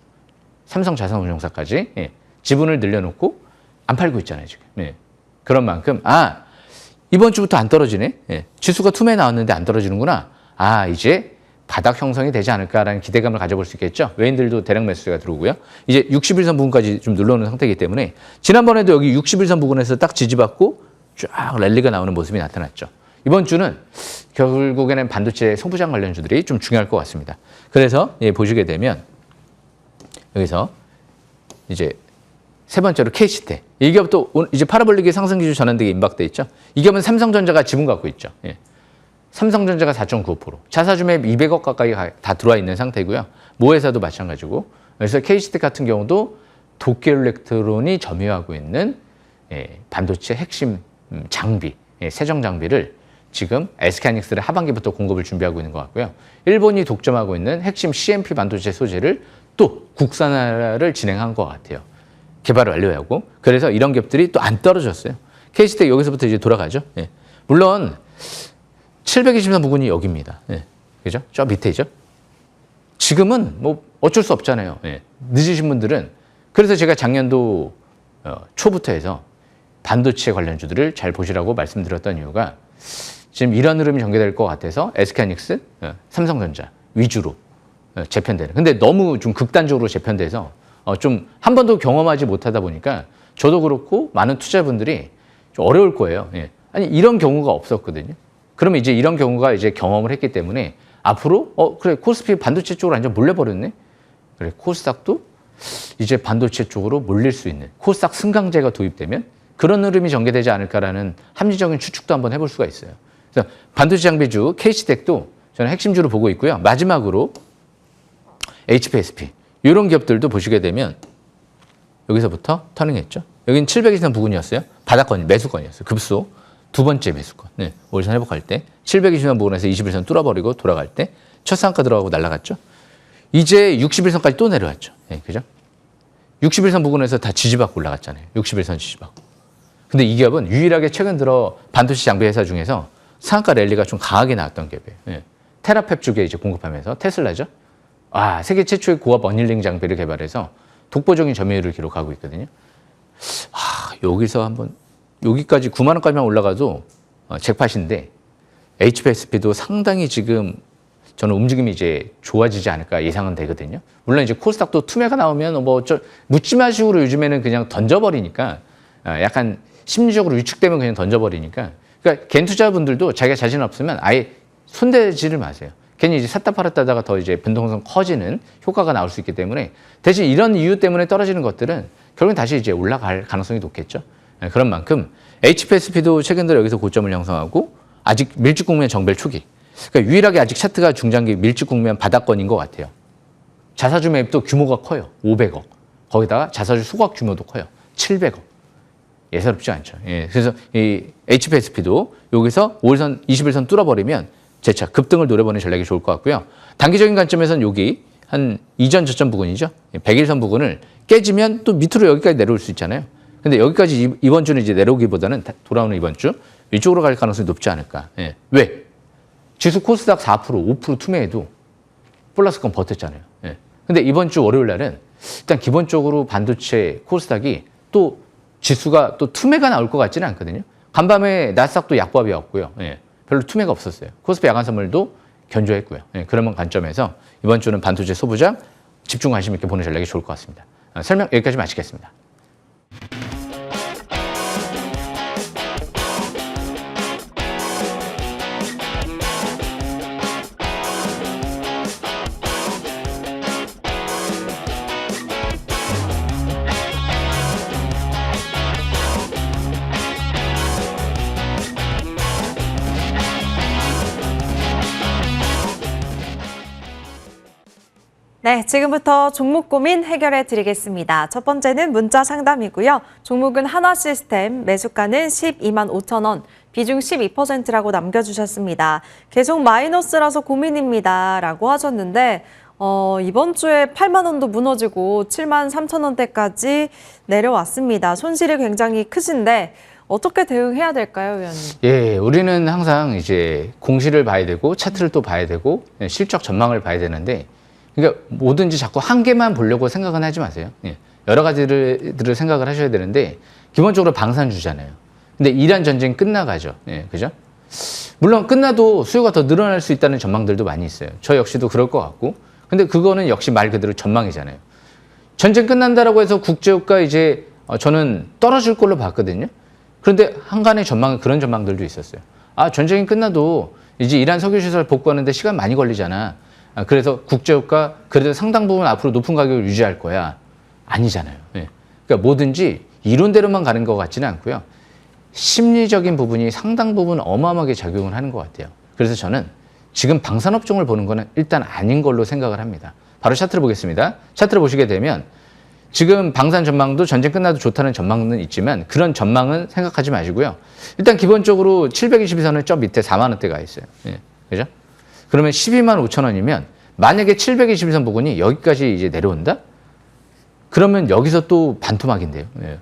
삼성자산운용사까지 지분을 늘려놓고 안 팔고 있잖아요 지금. 그런 만큼 이번 주부터 안 떨어지네. 지수가 투매 나왔는데 안 떨어지는구나. 이제 바닥 형성이 되지 않을까라는 기대감을 가져볼 수 있겠죠. 외인들도 대량 매수세가 들어오고요. 이제 61선 부근까지 좀 눌러오는 상태이기 때문에 지난번에도 여기 61선 부근에서 딱 지지받고 쫙 랠리가 나오는 모습이 나타났죠. 이번 주는 결국에는 반도체 소부장 관련주들이 좀 중요할 것 같습니다. 그래서 보시게 되면 여기서 이제 세 번째로 K시테. 이 기업도 이제 파라볼릭의 상승 기조 전환되게 임박돼 있죠. 이 기업은 삼성전자가 지분 갖고 있죠. 삼성전자가 4.95%, 자사주매입 200억 가까이 다 들어와 있는 상태고요. 모회사도 마찬가지고. 그래서 K시테 같은 경우도 도쿄 일렉트론이 점유하고 있는 반도체 핵심 장비, 세정 장비를 지금 SK하이닉스를 하반기부터 공급을 준비하고 있는 것 같고요. 일본이 독점하고 있는 핵심 CMP 반도체 소재를 또 국산화를 진행한 것 같아요. 개발을 완료하고. 그래서 이런 기업들이 또 안 떨어졌어요. K시텍 여기서부터 이제 돌아가죠. 물론 723 부근이 여기입니다. 그죠? 저 밑에죠. 지금은 뭐 어쩔 수 없잖아요. 늦으신 분들은. 그래서 제가 작년도 초부터 해서 반도체 관련주들을 잘 보시라고 말씀드렸던 이유가 지금 이런 흐름이 전개될 것 같아서 SK하이닉스, 삼성전자 위주로 재편되는. 근데 너무 좀 극단적으로 재편돼서 좀 한 번도 경험하지 못하다 보니까 저도 그렇고 많은 투자분들이 좀 어려울 거예요. 아니 이런 경우가 없었거든요. 그러면 이제 이런 경우가 이제 경험을 했기 때문에 앞으로 그래 코스피 반도체 쪽으로 완전 몰려버렸네. 그래 코스닥도 이제 반도체 쪽으로 몰릴 수 있는 코스닥 승강제가 도입되면 그런 흐름이 전개되지 않을까라는 합리적인 추측도 한번 해볼 수가 있어요. 그래서 반도체 장비주 K시텍도 저는 핵심주로 보고 있고요. 마지막으로 HPSP 이런 기업들도 보시게 되면 여기서부터 터닝했죠. 여기는 720선 부근이었어요. 바닥권 매수권이었어요. 급소 두 번째 매수권. 월선 회복할 때 720선 부근에서 21선 뚫어버리고 돌아갈 때 첫 상가 들어가고 날아갔죠. 이제 61선까지 또 내려왔죠. 그죠? 61선 부근에서 다 지지받고 올라갔잖아요. 61선 지지받고. 근데 이 기업은 유일하게 최근 들어 반도체 장비 회사 중에서 상한가 랠리가 좀 강하게 나왔던 기업이에요. 테라펩 쪽에 이제 공급하면서 테슬라죠. 세계 최초의 고압 어닐링 장비를 개발해서 독보적인 점유율을 기록하고 있거든요. 여기서 한번 여기까지 9만 원까지만 올라가도 잭팟인데 HPSP도 상당히 지금 저는 움직임이 이제 좋아지지 않을까 예상은 되거든요. 물론 이제 코스닥도 투매가 나오면 묻지마식으로 요즘에는 그냥 던져버리니까 약간 심리적으로 위축되면 그냥 던져버리니까 그러니까 겐 투자분들도 자기가 자신 없으면 아예 손대지를 마세요. 괜히 이제 샀다 팔았다가 더 이제 변동성 커지는 효과가 나올 수 있기 때문에 대신 이런 이유 때문에 떨어지는 것들은 결국은 다시 이제 올라갈 가능성이 높겠죠. 그런 만큼 HPSP도 최근 들어 여기서 고점을 형성하고 아직 밀집 국면 정벨 초기. 그러니까 유일하게 아직 차트가 중장기 밀집 국면 바닥권인 것 같아요. 자사주 매입도 규모가 커요. 500억. 거기다가 자사주 소각 규모도 커요. 700억. 예사롭지 않죠. 그래서 이 HPSP도 여기서 5일선, 21선 뚫어버리면 재차 급등을 노려보는 전략이 좋을 것 같고요. 단기적인 관점에서는 여기 한 이전 저점 부근이죠. 100일선 부근을 깨지면 또 밑으로 여기까지 내려올 수 있잖아요. 근데 여기까지 이번 주는 이제 내려오기보다는 돌아오는 이번 주 위쪽으로 갈 가능성이 높지 않을까. 예. 왜? 지수 코스닥 4%, 5% 투매해도 플러스권 버텼잖아요. 예. 근데 이번 주 월요일 날은 일단 기본적으로 반도체 코스닥이 또 지수가 또 투매가 나올 것 같지는 않거든요. 간밤에 나스닥도 약보합이었고요. 예. 별로 투매가 없었어요. 코스피 야간 선물도 견조했고요. 예. 그런 관점에서 이번 주는 반도체 소부장 집중 관심 있게 보는 전략이 좋을 것 같습니다. 설명 여기까지 마치겠습니다. 네, 지금부터 종목 고민 해결해 드리겠습니다. 첫 번째는 문자 상담이고요. 종목은 한화시스템, 매수가는 12만 5천 원, 비중 12%라고 남겨주셨습니다. 계속 마이너스라서 고민입니다. 라고 하셨는데 이번 주에 8만 원도 무너지고 7만 3천 원대까지 내려왔습니다. 손실이 굉장히 크신데 어떻게 대응해야 될까요, 의원님? 예, 우리는 항상 이제 공시를 봐야 되고 차트를 또 봐야 되고 실적 전망을 봐야 되는데 그러니까 뭐든지 자꾸 한 개만 보려고 생각은 하지 마세요. 예, 여러 가지를 생각을 하셔야 되는데 기본적으로 방산주잖아요. 근데 이란 전쟁 끝나가죠. 예, 그죠? 물론 끝나도 수요가 더 늘어날 수 있다는 전망들도 많이 있어요. 저 역시도 그럴 것 같고. 근데 그거는 역시 말 그대로 전망이잖아요. 전쟁 끝난다라고 해서 국제유가 이제 저는 떨어질 걸로 봤거든요. 그런데 한간의 전망은 그런 전망들도 있었어요. 아, 전쟁이 끝나도 이제 이란 석유시설 복구하는데 시간 많이 걸리잖아. 그래서 국제유가 그래도 상당 부분 앞으로 높은 가격을 유지할 거야. 아니잖아요. 예. 그러니까 뭐든지 이론대로만 가는 것 같지는 않고요. 심리적인 부분이 상당 부분 어마어마하게 작용을 하는 것 같아요. 그래서 저는 지금 방산업종을 보는 거는 일단 아닌 걸로 생각을 합니다. 바로 차트를 보겠습니다. 차트를 보시게 되면 지금 방산 전망도 전쟁 끝나도 좋다는 전망은 있지만 그런 전망은 생각하지 마시고요. 일단 기본적으로 722선은 저 밑에 4만 원대가 있어요. 예. 그죠? 그러면 12만 5천 원이면 만약에 722선 부근이 여기까지 이제 내려온다? 그러면 여기서 또 반토막인데요. 예.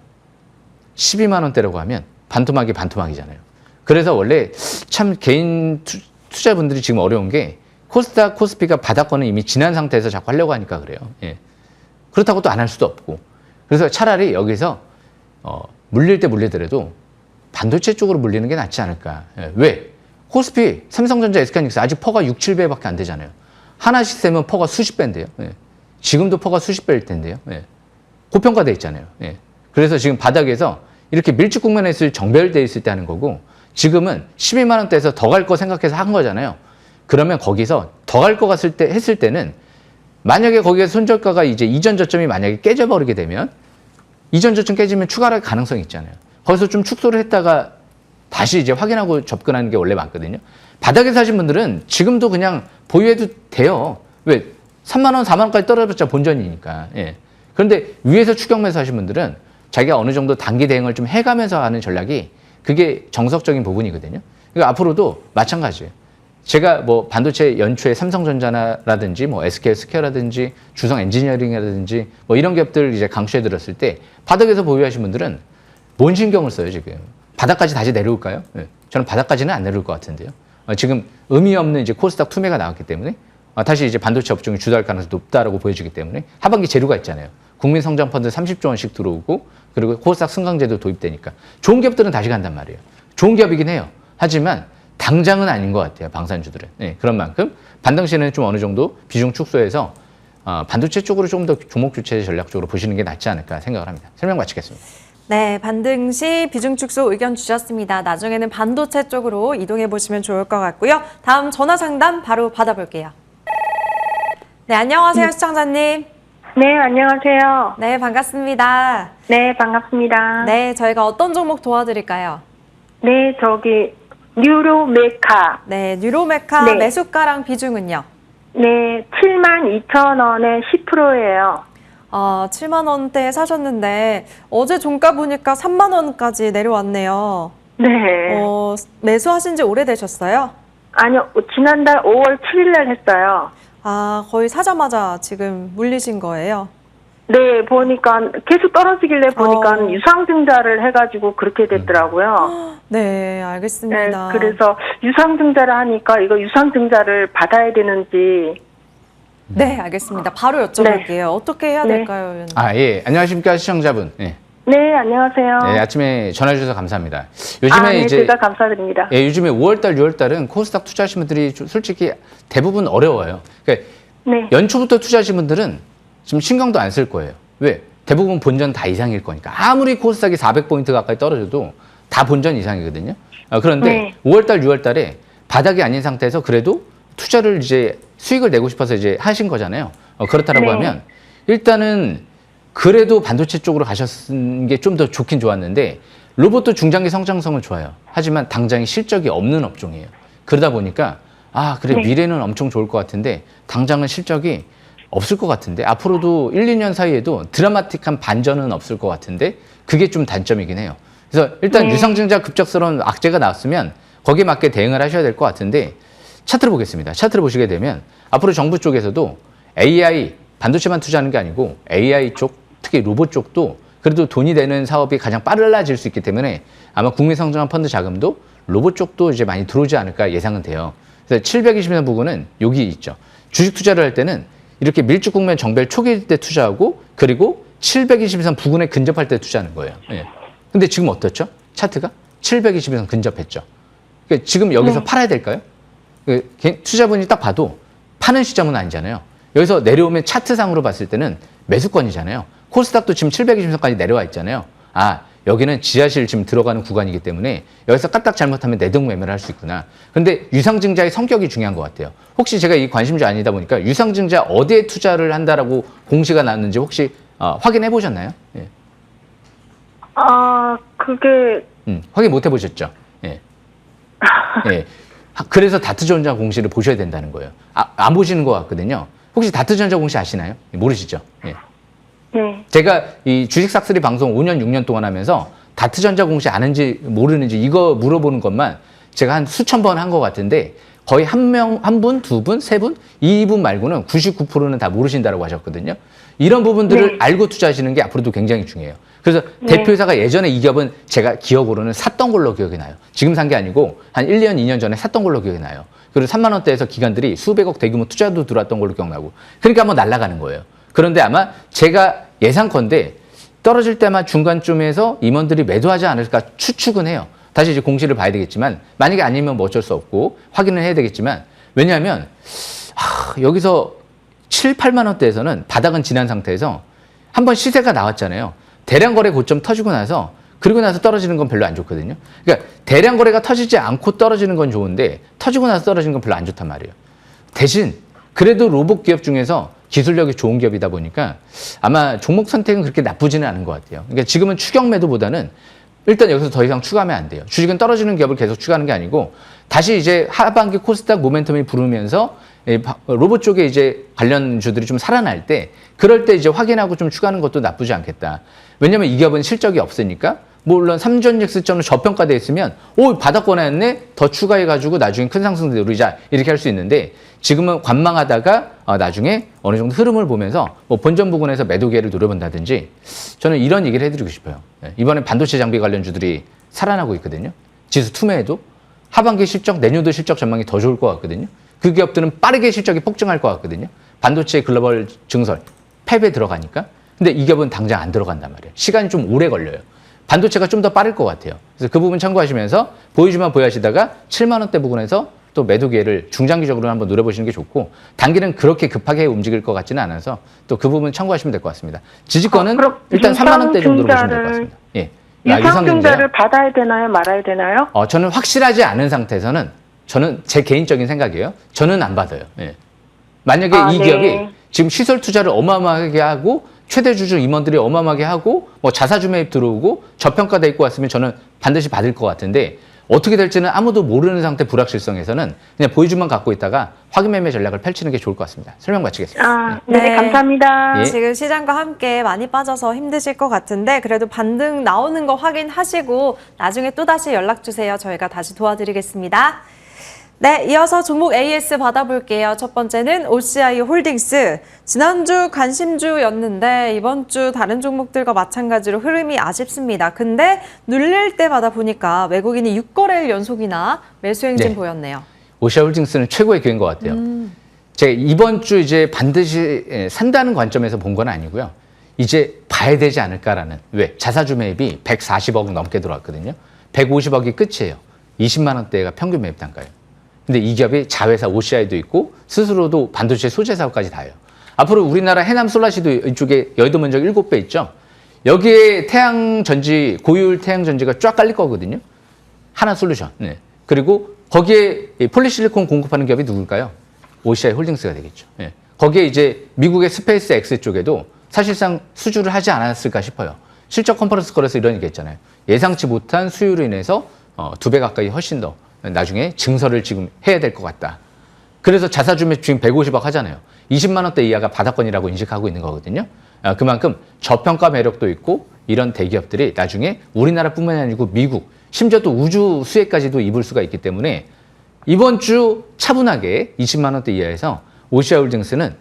12만 원대라고 하면 반토막이 반토막이잖아요. 그래서 원래 참 개인 투자분들이 지금 어려운 게 코스닥, 코스피가 바닥권은 이미 지난 상태에서 자꾸 하려고 하니까 그래요. 예. 그렇다고 또 안 할 수도 없고. 그래서 차라리 여기서 물릴 때 물리더라도 반도체 쪽으로 물리는 게 낫지 않을까. 예. 왜? 코스피, 삼성전자, SK하이닉스 아직 퍼가 6, 7배밖에 안 되잖아요. 하나시스템은 퍼가 수십 배인데요. 예. 지금도 퍼가 수십 배일 텐데요. 예. 고평가돼 있잖아요. 예. 그래서 지금 바닥에서 이렇게 밀집 국면에 정별돼 있을 때 하는 거고 지금은 12만 원대에서 더 갈 거 생각해서 한 거잖아요. 그러면 거기서 더 갈 거 갔을 때 했을 때는 만약에 거기에서 손절가가 이제 이전 저점이 만약에 깨져버리게 되면 이전 저점 깨지면 추가할 가능성이 있잖아요. 거기서 좀 축소를 했다가 다시 이제 확인하고 접근하는 게 원래 맞거든요. 바닥에 사신 분들은 지금도 그냥 보유해도 돼요. 왜? 3만 원, 4만 원까지 떨어졌자 본전이니까. 예. 그런데 위에서 추격 매수하신 분들은 자기가 어느 정도 단기 대응을 좀 해가면서 하는 전략이 그게 정석적인 부분이거든요. 그러니까 앞으로도 마찬가지예요. 제가 뭐 반도체 연초에 삼성전자라든지 뭐 SK스퀘어라든지 주성 엔지니어링이라든지 뭐 이런 기업들 이제 강추해 드렸을 때 바닥에서 보유하신 분들은 뭔 신경을 써요, 지금? 바닥까지 다시 내려올까요? 네. 저는 바닥까지는 안 내려올 것 같은데요. 지금 의미 없는 이제 코스닥 투매가 나왔기 때문에 다시 이제 반도체 업종이 주도할 가능성이 높다라고 보여지기 때문에 하반기 재료가 있잖아요. 국민성장펀드 30조 원씩 들어오고 그리고 코스닥 승강제도 도입되니까 좋은 기업들은 다시 간단 말이에요. 좋은 기업이긴 해요. 하지만 당장은 아닌 것 같아요. 방산주들은. 네, 그런 만큼 반등시에는 좀 어느 정도 비중 축소해서 반도체 쪽으로 좀 더 종목 주체 전략적으로 보시는 게 낫지 않을까 생각을 합니다. 설명 마치겠습니다. 네, 반등 시 비중 축소 의견 주셨습니다. 나중에는 반도체 쪽으로 이동해 보시면 좋을 것 같고요. 다음 전화 상담 바로 받아볼게요. 네, 안녕하세요, 시청자님. 네, 안녕하세요. 네, 반갑습니다. 네, 반갑습니다. 네, 저희가 어떤 종목 도와드릴까요? 네, 저기 뉴로메카. 네, 뉴로메카 네. 매수가랑 비중은요? 네, 72,000원에 10%예요. 7만 원대에 사셨는데 어제 종가 보니까 3만 원까지 내려왔네요. 네. 매수하신 지 오래되셨어요? 아니요, 지난달 5월 7일 날 했어요. 거의 사자마자 지금 물리신 거예요? 네, 보니까 계속 떨어지길래 보니까 유상증자를 해가지고 그렇게 됐더라고요. 네, 알겠습니다. 네, 그래서 유상증자를 하니까 이거 유상증자를 받아야 되는지. 네, 알겠습니다. 바로 여쭤볼게요. 어떻게 해야 네. 될까요, 의원님? 예. 안녕하십니까, 시청자분. 예. 네, 안녕하세요. 네, 아침에 전화주셔서 감사합니다. 요즘에 네, 이제 제가 감사드립니다. 요즘에 5월달, 6월달은 코스닥 투자하시는 분들이 솔직히 대부분 어려워요. 그러니까 네, 연초부터 투자하신 분들은 지금 신경도 안 쓸 거예요. 왜? 대부분 본전 다 이상일 거니까. 아무리 코스닥이 400포인트 가까이 떨어져도 다 본전 이상이거든요. 그런데 네. 5월달, 6월달에 바닥이 아닌 상태에서 그래도 투자를 이제 수익을 내고 싶어서 이제 하신 거잖아요. 그렇다라고 네. 하면 일단은 그래도 반도체 쪽으로 가셨는 게 좀 더 좋긴 좋았는데 로봇도 중장기 성장성은 좋아요. 하지만 당장에 실적이 없는 업종이에요. 그러다 보니까 그래 네. 미래는 엄청 좋을 것 같은데 당장은 실적이 없을 것 같은데 앞으로도 1, 2년 사이에도 드라마틱한 반전은 없을 것 같은데 그게 좀 단점이긴 해요. 그래서 일단 네. 유상증자 급작스러운 악재가 나왔으면 거기에 맞게 대응을 하셔야 될 것 같은데 차트를 보겠습니다. 차트를 보시게 되면 앞으로 정부 쪽에서도 AI 반도체만 투자하는 게 아니고 AI 쪽 특히 로봇 쪽도 그래도 돈이 되는 사업이 가장 빨라질 수 있기 때문에 아마 국민성장한 펀드 자금도 로봇 쪽도 이제 많이 들어오지 않을까 예상은 돼요. 그래서 720선 부근은 여기 있죠. 주식 투자를 할 때는 이렇게 밀집 국면 정배열 초기 때 투자하고 그리고 720선 부근에 근접할 때 투자하는 거예요. 예. 근데 지금 어떻죠? 차트가 720선 근접했죠. 그러니까 지금 여기서 팔아야 될까요? 투자분이 딱 봐도 파는 시점은 아니잖아요. 여기서 내려오면 차트상으로 봤을 때는 매수권이잖아요. 코스닥도 지금 720선까지 내려와 있잖아요. 여기는 지하실 지금 들어가는 구간이기 때문에 여기서 까딱 잘못하면 내동 매매를 할 수 있구나. 근데 유상증자의 성격이 중요한 것 같아요. 혹시 제가 이 관심주 아니다 보니까 유상증자 어디에 투자를 한다라고 공시가 나왔는지 혹시 확인해 보셨나요? 예. 그게, 확인 못 해보셨죠? 예. 예. 그래서 다트전자 공시를 보셔야 된다는 거예요. 안 보시는 것 같거든요. 혹시 다트전자 공시 아시나요? 모르시죠? 예. 네. 제가 이 주식 싹쓸이 방송 5년, 6년 동안 하면서 다트전자 공시 아는지 모르는지 이거 물어보는 것만 제가 한 수천 번 한 것 같은데 거의 한 분, 두 분, 세 분, 이분 말고는 99%는 다 모르신다고 하셨거든요. 이런 부분들을 네. 알고 투자하시는 게 앞으로도 굉장히 중요해요. 그래서 네. 대표회사가 예전에 이 기업은 제가 기억으로는 샀던 걸로 기억이 나요. 지금 산 게 아니고 한 1년, 2년 전에 샀던 걸로 기억이 나요. 그리고 3만 원대에서 기관들이 수백억 대규모 투자도 들어왔던 걸로 기억나고 그러니까 한번 날아가는 거예요. 그런데 아마 제가 예상컨대 떨어질 때만 중간쯤에서 임원들이 매도하지 않을까 추측은 해요. 다시 이제 공시를 봐야 되겠지만 만약에 아니면 뭐 어쩔 수 없고 확인을 해야 되겠지만 왜냐하면 여기서 7, 8만 원대에서는 바닥은 지난 상태에서 한번 시세가 나왔잖아요. 대량 거래 고점 터지고 나서 그리고 나서 떨어지는 건 별로 안 좋거든요. 그러니까 대량 거래가 터지지 않고 떨어지는 건 좋은데 터지고 나서 떨어지는 건 별로 안 좋단 말이에요. 대신 그래도 로봇 기업 중에서 기술력이 좋은 기업이다 보니까 아마 종목 선택은 그렇게 나쁘지는 않은 것 같아요. 그러니까 지금은 추격 매도보다는 일단 여기서 더 이상 추가하면 안 돼요. 주식은 떨어지는 기업을 계속 추가하는 게 아니고 다시 이제 하반기 코스닥 모멘텀이 부르면서 로봇 쪽에 이제 관련주들이 좀 살아날 때 그럴 때 이제 확인하고 좀 추가하는 것도 나쁘지 않겠다. 왜냐면 이 기업은 실적이 없으니까 물론 삼전익스점은 저평가돼 있으면 바닥권에 했네 더 추가해가지고 나중에 큰 상승 누리자 이렇게 할 수 있는데 지금은 관망하다가 나중에 어느 정도 흐름을 보면서 뭐 본전 부근에서 매도 기회를 노려본다든지 저는 이런 얘기를 해드리고 싶어요. 이번에 반도체 장비 관련주들이 살아나고 있거든요. 지수 투매에도 하반기 실적 내년도 실적 전망이 더 좋을 것 같거든요. 그 기업들은 빠르게 실적이 폭증할 것 같거든요. 반도체 글로벌 증설 팹에 들어가니까. 근데 이 기업은 당장 안 들어간단 말이에요. 시간이 좀 오래 걸려요. 반도체가 좀 더 빠를 것 같아요. 그래서 그 부분 참고하시면서 보여주면 보여하시다가 7만 원대 부분에서 또 매도 기회를 중장기적으로 한번 노려보시는 게 좋고 단기는 그렇게 급하게 움직일 것 같지는 않아서 또 그 부분 참고하시면 될 것 같습니다. 지지권은 일단 3만 원대 정도로 보시면 될 것 같습니다. 예. 유상증자를 받아야 되나요? 말아야 되나요? 저는 확실하지 않은 상태에서는 저는 제 개인적인 생각이에요. 저는 안 받아요. 예. 만약에 이 네. 기업이 지금 시설 투자를 어마어마하게 하고 최대 주주 임원들이 어마어마하게 하고 뭐 자사주 매입 들어오고 저평가돼 있고 왔으면 저는 반드시 받을 것 같은데 어떻게 될지는 아무도 모르는 상태 불확실성에서는 그냥 보여주만 갖고 있다가 확인 매매 전략을 펼치는 게 좋을 것 같습니다. 설명 마치겠습니다. 네, 네. 감사합니다. 예. 지금 시장과 함께 많이 빠져서 힘드실 것 같은데 그래도 반등 나오는 거 확인하시고 나중에 또다시 연락 주세요. 저희가 다시 도와드리겠습니다. 네, 이어서 종목 AS 받아볼게요. 첫 번째는 OCI 홀딩스. 지난주 관심주였는데 이번 주 다른 종목들과 마찬가지로 흐름이 아쉽습니다. 근데 눌릴 때마다 보니까 외국인이 6거래일 연속이나 매수 행진 네. 보였네요. 오시아 홀딩스는 최고의 기회인 것 같아요. 제가 이번 주 이제 반드시 산다는 관점에서 본 건 아니고요. 이제 봐야 되지 않을까라는. 왜? 자사주 매입이 140억 넘게 들어왔거든요. 150억이 끝이에요. 20만 원대가 평균 매입 단가예요. 근데 이 기업이 자회사 OCI도 있고 스스로도 반도체 소재 사업까지 다 해요. 앞으로 우리나라 해남 솔라시도 이쪽에 여의도 면적 7배 있죠. 여기에 태양전지, 고효율 태양전지가 쫙 깔릴 거거든요. 하나 솔루션. 네. 그리고 거기에 폴리실리콘 공급하는 기업이 누굴까요? OCI 홀딩스가 되겠죠. 네. 거기에 이제 미국의 스페이스 X 쪽에도 사실상 수주를 하지 않았을까 싶어요. 실적 컨퍼런스 콜에서 이런 얘기 했잖아요. 예상치 못한 수요로 인해서 2배 가까이 훨씬 더 나중에 증설을 지금 해야 될 것 같다. 그래서 자사주 매입 지금 150억 하잖아요. 20만 원대 이하가 바닥권이라고 인식하고 있는 거거든요. 그만큼 저평가 매력도 있고 이런 대기업들이 나중에 우리나라뿐만이 아니고 미국, 심지어 또 우주 수혜까지도 입을 수가 있기 때문에 이번 주 차분하게 20만 원대 이하에서 OCI 홀딩스는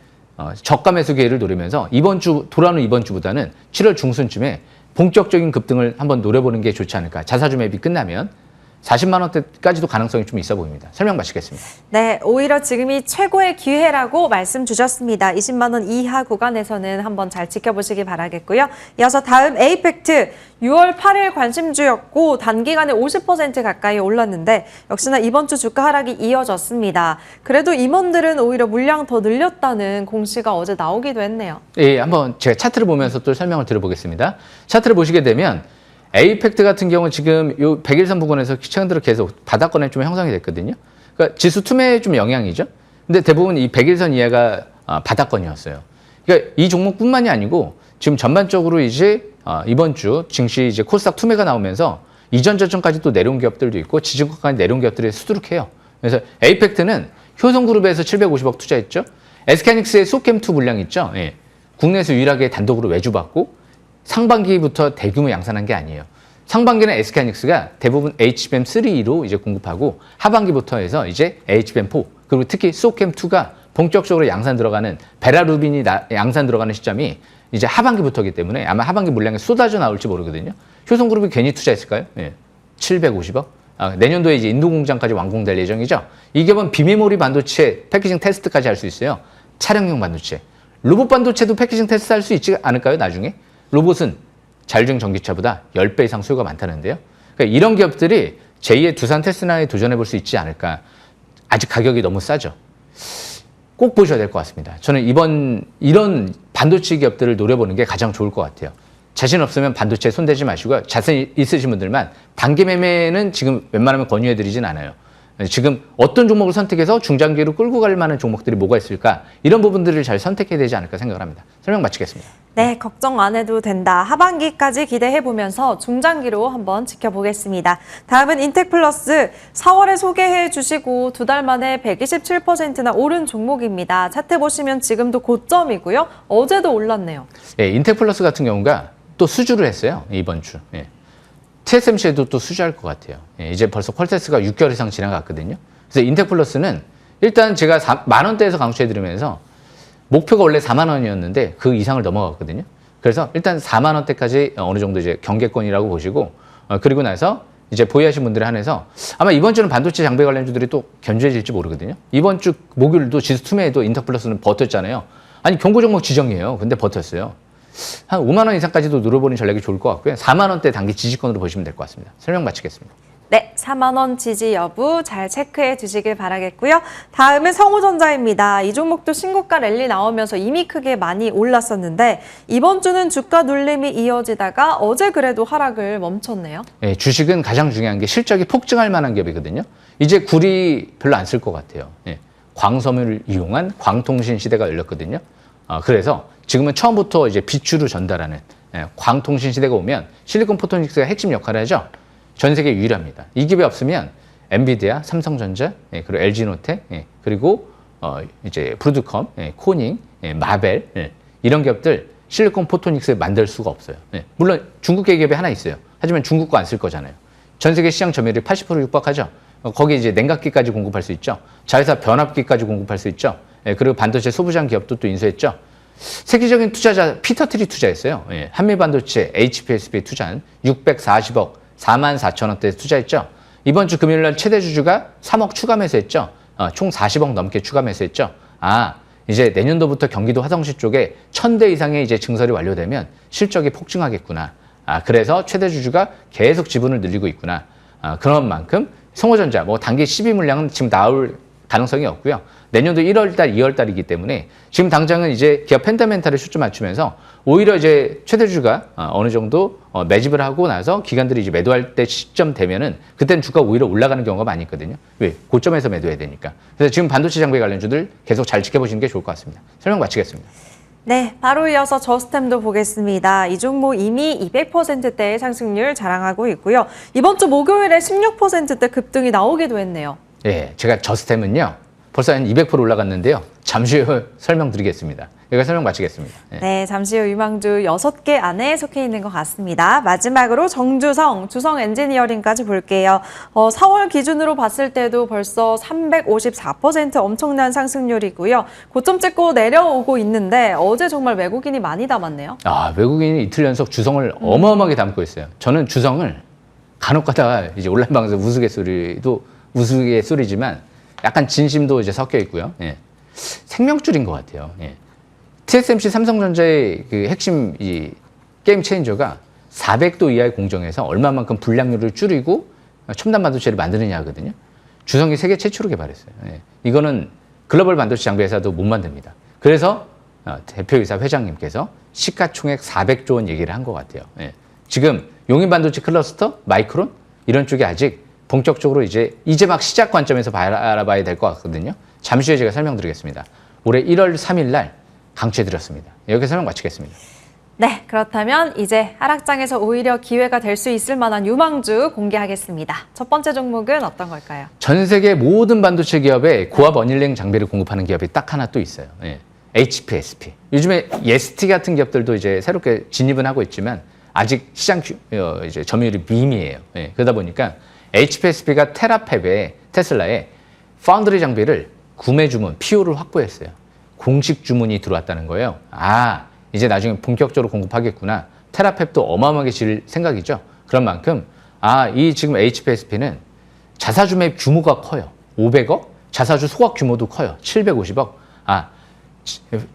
저가 매수 기회를 노리면서 돌아오는 이번 주보다는 7월 중순쯤에 본격적인 급등을 한번 노려보는 게 좋지 않을까. 자사주 매입이 끝나면 40만 원대까지도 가능성이 좀 있어 보입니다. 설명 마치겠습니다. 네, 오히려 지금이 최고의 기회라고 말씀 주셨습니다. 20만 원 이하 구간에서는 한번 잘 지켜보시기 바라겠고요. 이어서 다음 에이펙트 6월 8일 관심주였고 단기간에 50% 가까이 올랐는데 역시나 이번 주 주가 하락이 이어졌습니다. 그래도 임원들은 오히려 물량 더 늘렸다는 공시가 어제 나오기도 했네요. 예, 한번 제가 차트를 보면서 또 설명을 드려보겠습니다. 차트를 보시게 되면 에이펙트 같은 경우는 지금 요 100일선 부근에서 최근 들어 계속 바닥권에 좀 형성이 됐거든요. 그러니까 지수 투매에 좀 영향이죠. 근데 대부분 이 100일선 이하가 바닥권이었어요. 그러니까 이 종목뿐만이 아니고 지금 전반적으로 이제 이번 주 증시 이제 코스닥 투매가 나오면서 이전 저점까지 또 내려온 기업들도 있고 지지권까지 내려온 기업들이 수두룩해요. 그래서 에이펙트는 효성그룹에서 750억 투자했죠. SK하이닉스의 소캠2 물량 있죠. 예. 국내에서 유일하게 단독으로 외주받고 상반기부터 대규모 양산한 게 아니에요. 상반기는 SK하이닉스가 대부분 HBM3로 이제 공급하고 하반기부터 해서 이제 HBM4 그리고 특히 소캠2가 본격적으로 양산 들어가는 베라루빈이 양산 들어가는 시점이 이제 하반기부터이기 때문에 아마 하반기 물량이 쏟아져 나올지 모르거든요. 효성그룹이 괜히 투자했을까요? 네. 750억? 내년도에 이제 인도 공장까지 완공될 예정이죠. 이 기업은 비메모리 반도체 패키징 테스트까지 할 수 있어요. 차량용 반도체. 로봇 반도체도 패키징 테스트 할 수 있지 않을까요? 나중에? 로봇은 자율주행 전기차보다 10배 이상 수요가 많다는데요. 그러니까 이런 기업들이 제2의 두산 테슬라에 도전해 볼 수 있지 않을까. 아직 가격이 너무 싸죠. 꼭 보셔야 될 것 같습니다. 저는 이런 반도체 기업들을 노려보는 게 가장 좋을 것 같아요. 자신 없으면 반도체에 손대지 마시고요. 자신 있으신 분들만 단기 매매는 지금 웬만하면 권유해드리진 않아요. 지금 어떤 종목을 선택해서 중장기로 끌고 갈 만한 종목들이 뭐가 있을까? 이런 부분들을 잘 선택해야 되지 않을까 생각을 합니다. 설명 마치겠습니다. 네, 걱정 안 해도 된다. 하반기까지 기대해보면서 중장기로 한번 지켜보겠습니다. 다음은 인텍플러스 4월에 소개해 주시고 2달 만에 127%나 오른 종목입니다. 차트 보시면 지금도 고점이고요. 어제도 올랐네요. 예, 인텍플러스 같은 경우가 또 수주를 했어요. 이번 주. 예. TSMC에도 또 수주할 것 같아요. 예, 이제 벌써 퀄테스가 6개월 이상 지나갔거든요. 그래서 인텍플러스는 일단 제가 10,000 원대에서 강추해드리면서 목표가 원래 4만 원이었는데 그 이상을 넘어갔거든요. 그래서 일단 4만 원대까지 어느 정도 이제 경계권이라고 보시고 그리고 나서 이제 보유하신 분들에 한해서 아마 이번 주는 반도체 장비 관련주들이 또 견조해질지 모르거든요. 이번 주 목요일도 지수 투매에도 인텍플러스는 버텼잖아요. 아니 경고 종목 지정이에요. 근데 버텼어요. 한 5만 원 이상까지도 누려보는 전략이 좋을 것 같고요. 4만 원대 단기 지지권으로 보시면 될 것 같습니다. 설명 마치겠습니다. 네, 4만 원 지지 여부 잘 체크해 주시길 바라겠고요. 다음은 성우전자입니다. 이 종목도 신고가 랠리 나오면서 이미 크게 많이 올랐었는데 이번 주는 주가 눌림이 이어지다가 어제 그래도 하락을 멈췄네요. 네, 주식은 가장 중요한 게 실적이 폭증할 만한 기업이거든요. 이제 구리 별로 안 쓸 것 같아요. 네, 광섬유를 이용한 광통신 시대가 열렸거든요. 그래서 지금은 처음부터 이제 비추로 전달하는 광통신 시대가 오면 실리콘 포토닉스가 핵심 역할을 하죠. 전 세계 유일합니다. 이 기업이 없으면 엔비디아, 삼성전자, 그리고 LG노텍, 그리고 이제 브루드컴, 코닝, 마벨 이런 기업들 실리콘 포토닉스를 만들 수가 없어요. 물론 중국계 기업이 하나 있어요. 하지만 중국 거 안 쓸 거잖아요. 전 세계 시장 점유율이 80% 육박하죠. 거기에 이제 냉각기까지 공급할 수 있죠. 자회사 변압기까지 공급할 수 있죠. 예, 그리고 반도체 소부장 기업도 또 인수했죠. 세계적인 투자자 피터트리 투자했어요. 예, 한미반도체 HPSP 투자한 640억 44,000원대 투자했죠. 이번 주 금요일 날 최대 주주가 3억 추가 매수했죠. 총 40억 넘게 추가 매수했죠. 이제 내년도부터 경기도 화성시 쪽에 1,000대 이상의 이제 증설이 완료되면 실적이 폭증하겠구나. 그래서 최대 주주가 계속 지분을 늘리고 있구나. 그런 만큼 성호전자 뭐 단기 12 물량은 지금 나올 가능성이 없고요. 내년도 1월달, 2월달이기 때문에 지금 당장은 이제 기업 펜더멘탈에 초점 맞추면서 오히려 이제 최대 주주가 어느 정도 매집을 하고 나서 기관들이 이제 매도할 때 시점 되면은 그때는 주가 오히려 올라가는 경우가 많이 있거든요. 왜? 고점에서 매도해야 되니까. 그래서 지금 반도체 장비 관련주들 계속 잘 지켜보시는 게 좋을 것 같습니다. 설명 마치겠습니다. 네, 바로 이어서 저스템도 보겠습니다. 이 종목 이미 200%대의 상승률 자랑하고 있고요. 이번 주 목요일에 16%대 급등이 나오기도 했네요. 예, 제가 저스템은요. 벌써 한 200% 올라갔는데요. 잠시 후 설명드리겠습니다. 여기가 설명 마치겠습니다. 예. 네, 잠시 후 유망주 6개 안에 속해 있는 것 같습니다. 마지막으로 정주성, 주성 엔지니어링까지 볼게요. 4월 기준으로 봤을 때도 벌써 354% 엄청난 상승률이고요. 고점 찍고 내려오고 있는데 어제 정말 외국인이 많이 담았네요. 외국인이 이틀 연속 주성을 어마어마하게 담고 있어요. 저는 주성을 간혹 가다가 이제 온라인 방송 우스갯소리지만 약간 진심도 이제 섞여 있고요. 예. 생명줄인 것 같아요. 예. TSMC 삼성전자의 그 핵심 이 게임 체인저가 400도 이하의 공정에서 얼마만큼 불량률을 줄이고 첨단 반도체를 만드느냐 하거든요. 주성이 세계 최초로 개발했어요. 예. 이거는 글로벌 반도체 장비 회사도 못 만듭니다. 그래서 대표이사 회장님께서 시가총액 400조 원 얘기를 한 것 같아요. 예. 지금 용인 반도체 클러스터, 마이크론 이런 쪽이 아직 본격적으로 이제 막 시작 관점에서 알아봐야 될 것 같거든요. 잠시 후에 제가 설명드리겠습니다. 올해 1월 3일 날 강추해드렸습니다. 여기서 설명 마치겠습니다. 네, 그렇다면 이제 하락장에서 오히려 기회가 될 수 있을 만한 유망주 공개하겠습니다. 첫 번째 종목은 어떤 걸까요? 전 세계 모든 반도체 기업에 고압 어닐링 장비를 공급하는 기업이 딱 하나 또 있어요. 예. HPSP. 요즘에 예스티 같은 기업들도 이제 새롭게 진입은 하고 있지만 아직 시장 이제 점유율이 미미해요. 예. 그러다 보니까 HPSP가 테라팹에 테슬라에 파운드리 장비를 구매 주문, PO를 확보했어요. 공식 주문이 들어왔다는 거예요. 이제 나중에 본격적으로 공급하겠구나. 테라팹도 어마어마하게 질 생각이죠. 그런 만큼 이 지금 HPSP는 자사주 매입 규모가 커요. 500억? 자사주 소각 규모도 커요. 750억.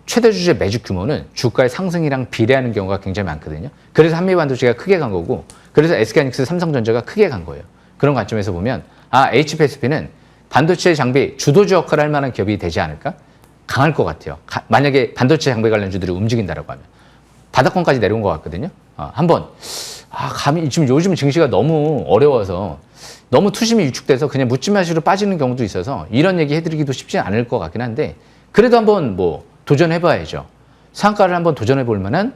최대 주주의 매집 규모는 주가의 상승이랑 비례하는 경우가 굉장히 많거든요. 그래서 한미반도체가 크게 간 거고, 그래서 SK하이닉스, 삼성전자가 크게 간 거예요. 그런 관점에서 보면 HPSP는 반도체 장비 주도주 역할을 할 만한 기업이 되지 않을까? 강할 것 같아요. 만약에 반도체 장비 관련주들이 움직인다라고 하면. 바닥권까지 내려온 것 같거든요. 한번 감히 지금 요즘 증시가 너무 어려워서 너무 투심이 위축돼서 그냥 묻지마시로 빠지는 경우도 있어서 이런 얘기 해드리기도 쉽지 않을 것 같긴 한데, 그래도 한번 뭐 도전해봐야죠. 상한가를 한번 도전해볼 만한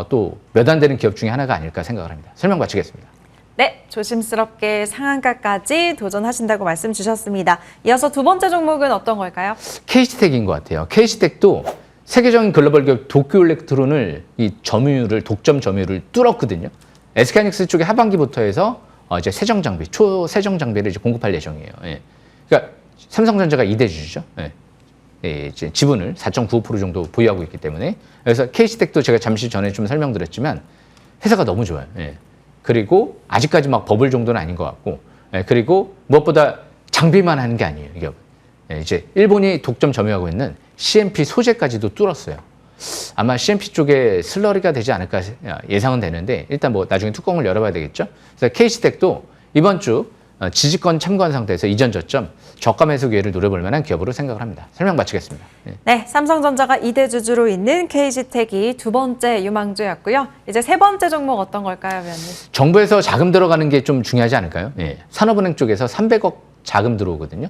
또 몇 안 되는 기업 중에 하나가 아닐까 생각을 합니다. 설명 마치겠습니다. 네, 조심스럽게 상한가까지 도전하신다고 말씀 주셨습니다. 이어서 두 번째 종목은 어떤 걸까요? KC텍인 것 같아요. KC텍도 세계적인 글로벌 기업 도쿄일렉트론을 이 점유율을 독점 점유율을 뚫었거든요. SK하이닉스 쪽에 하반기부터 해서 이제 세정 장비, 초세정 장비를 이제 공급할 예정이에요. 예. 그러니까 삼성전자가 2대 주주죠. 예. 이제 지분을 4.95% 정도 보유하고 있기 때문에, 그래서 KC텍도 제가 잠시 전에 좀 설명드렸지만 회사가 너무 좋아요. 예. 그리고 아직까지 막 버블 정도는 아닌 것 같고, 그리고 무엇보다 장비만 하는 게 아니에요. 이게 이제 일본이 독점 점유하고 있는 CMP 소재까지도 뚫었어요. 아마 CMP 쪽에 슬러리가 되지 않을까 예상은 되는데, 일단 뭐 나중에 뚜껑을 열어봐야 되겠죠. 그래서 KC텍도 이번 주 지지권 참고한 상태에서 이전 저점 저가 매수 기회를 노려볼 만한 기업으로 생각을 합니다. 설명 마치겠습니다. 네, 삼성전자가 2대 주주로 있는 KC텍이 두 번째 유망주였고요. 이제 세 번째 종목 어떤 걸까요, 위원님? 정부에서 자금 들어가는 게 좀 중요하지 않을까요? 산업은행 쪽에서 300억 자금 들어오거든요.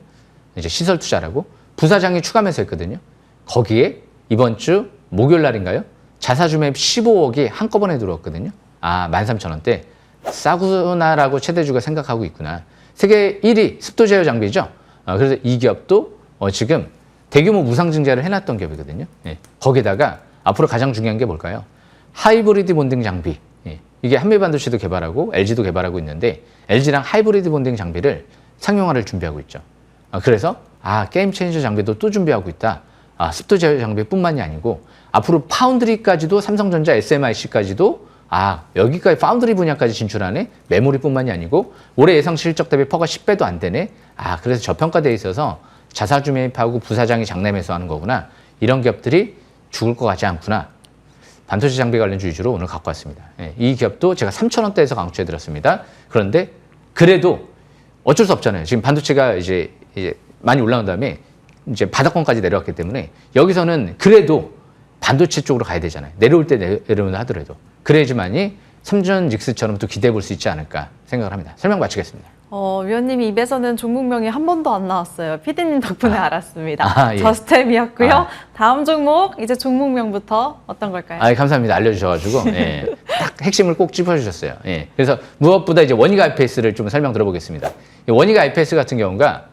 이제 시설 투자라고 부사장이 추가 매수했거든요. 거기에 이번 주 목요일 날인가요? 자사주 매입 15억이 한꺼번에 들어왔거든요. 13,000원대. 싸구나라고 최대주가 생각하고 있구나. 세계 1위 습도 제어 장비죠. 그래서 이 기업도 지금 대규모 무상 증자를 해놨던 기업이거든요. 거기다가 앞으로 가장 중요한 게 뭘까요? 하이브리드 본딩 장비. 이게 한미반도체도 개발하고 LG도 개발하고 있는데 LG랑 하이브리드 본딩 장비를 상용화를 준비하고 있죠. 그래서 게임 체인저 장비도 또 준비하고 있다. 습도 제어 장비뿐만이 아니고 앞으로 파운드리까지도 삼성전자 SMIC까지도 여기까지 파운드리 분야까지 진출하네. 메모리뿐만이 아니고 올해 예상 실적 대비 퍼가 10배도 안 되네. 그래서 저평가돼 있어서 자사주 매입하고 부사장이 장내 매수하는 거구나. 이런 기업들이 죽을 것 같지 않구나. 반도체 장비 관련주 위주로 오늘 갖고 왔습니다. 이 기업도 제가 3,000원대에서 강추해드렸습니다. 그런데 그래도 어쩔 수 없잖아요. 지금 반도체가 이제 많이 올라온 다음에 이제 바닥권까지 내려왔기 때문에 여기서는 그래도 반도체 쪽으로 가야 되잖아요. 내려올 때 내려온다 하더라도. 그래야지만이 삼전직스처럼 또 기대해 볼 수 있지 않을까 생각을 합니다. 설명 마치겠습니다. 위원님 입에서는 종목명이 한 번도 안 나왔어요. 피디님 덕분에 알았습니다. 예. 저스템이었고요. 다음 종목, 이제 종목명부터 어떤 걸까요? 감사합니다. 알려주셔가지고 딱 핵심을 꼭 짚어주셨어요. 그래서 무엇보다 이제 원익 IPS를 좀 설명 들어보겠습니다. 원익 IPS 같은 경우가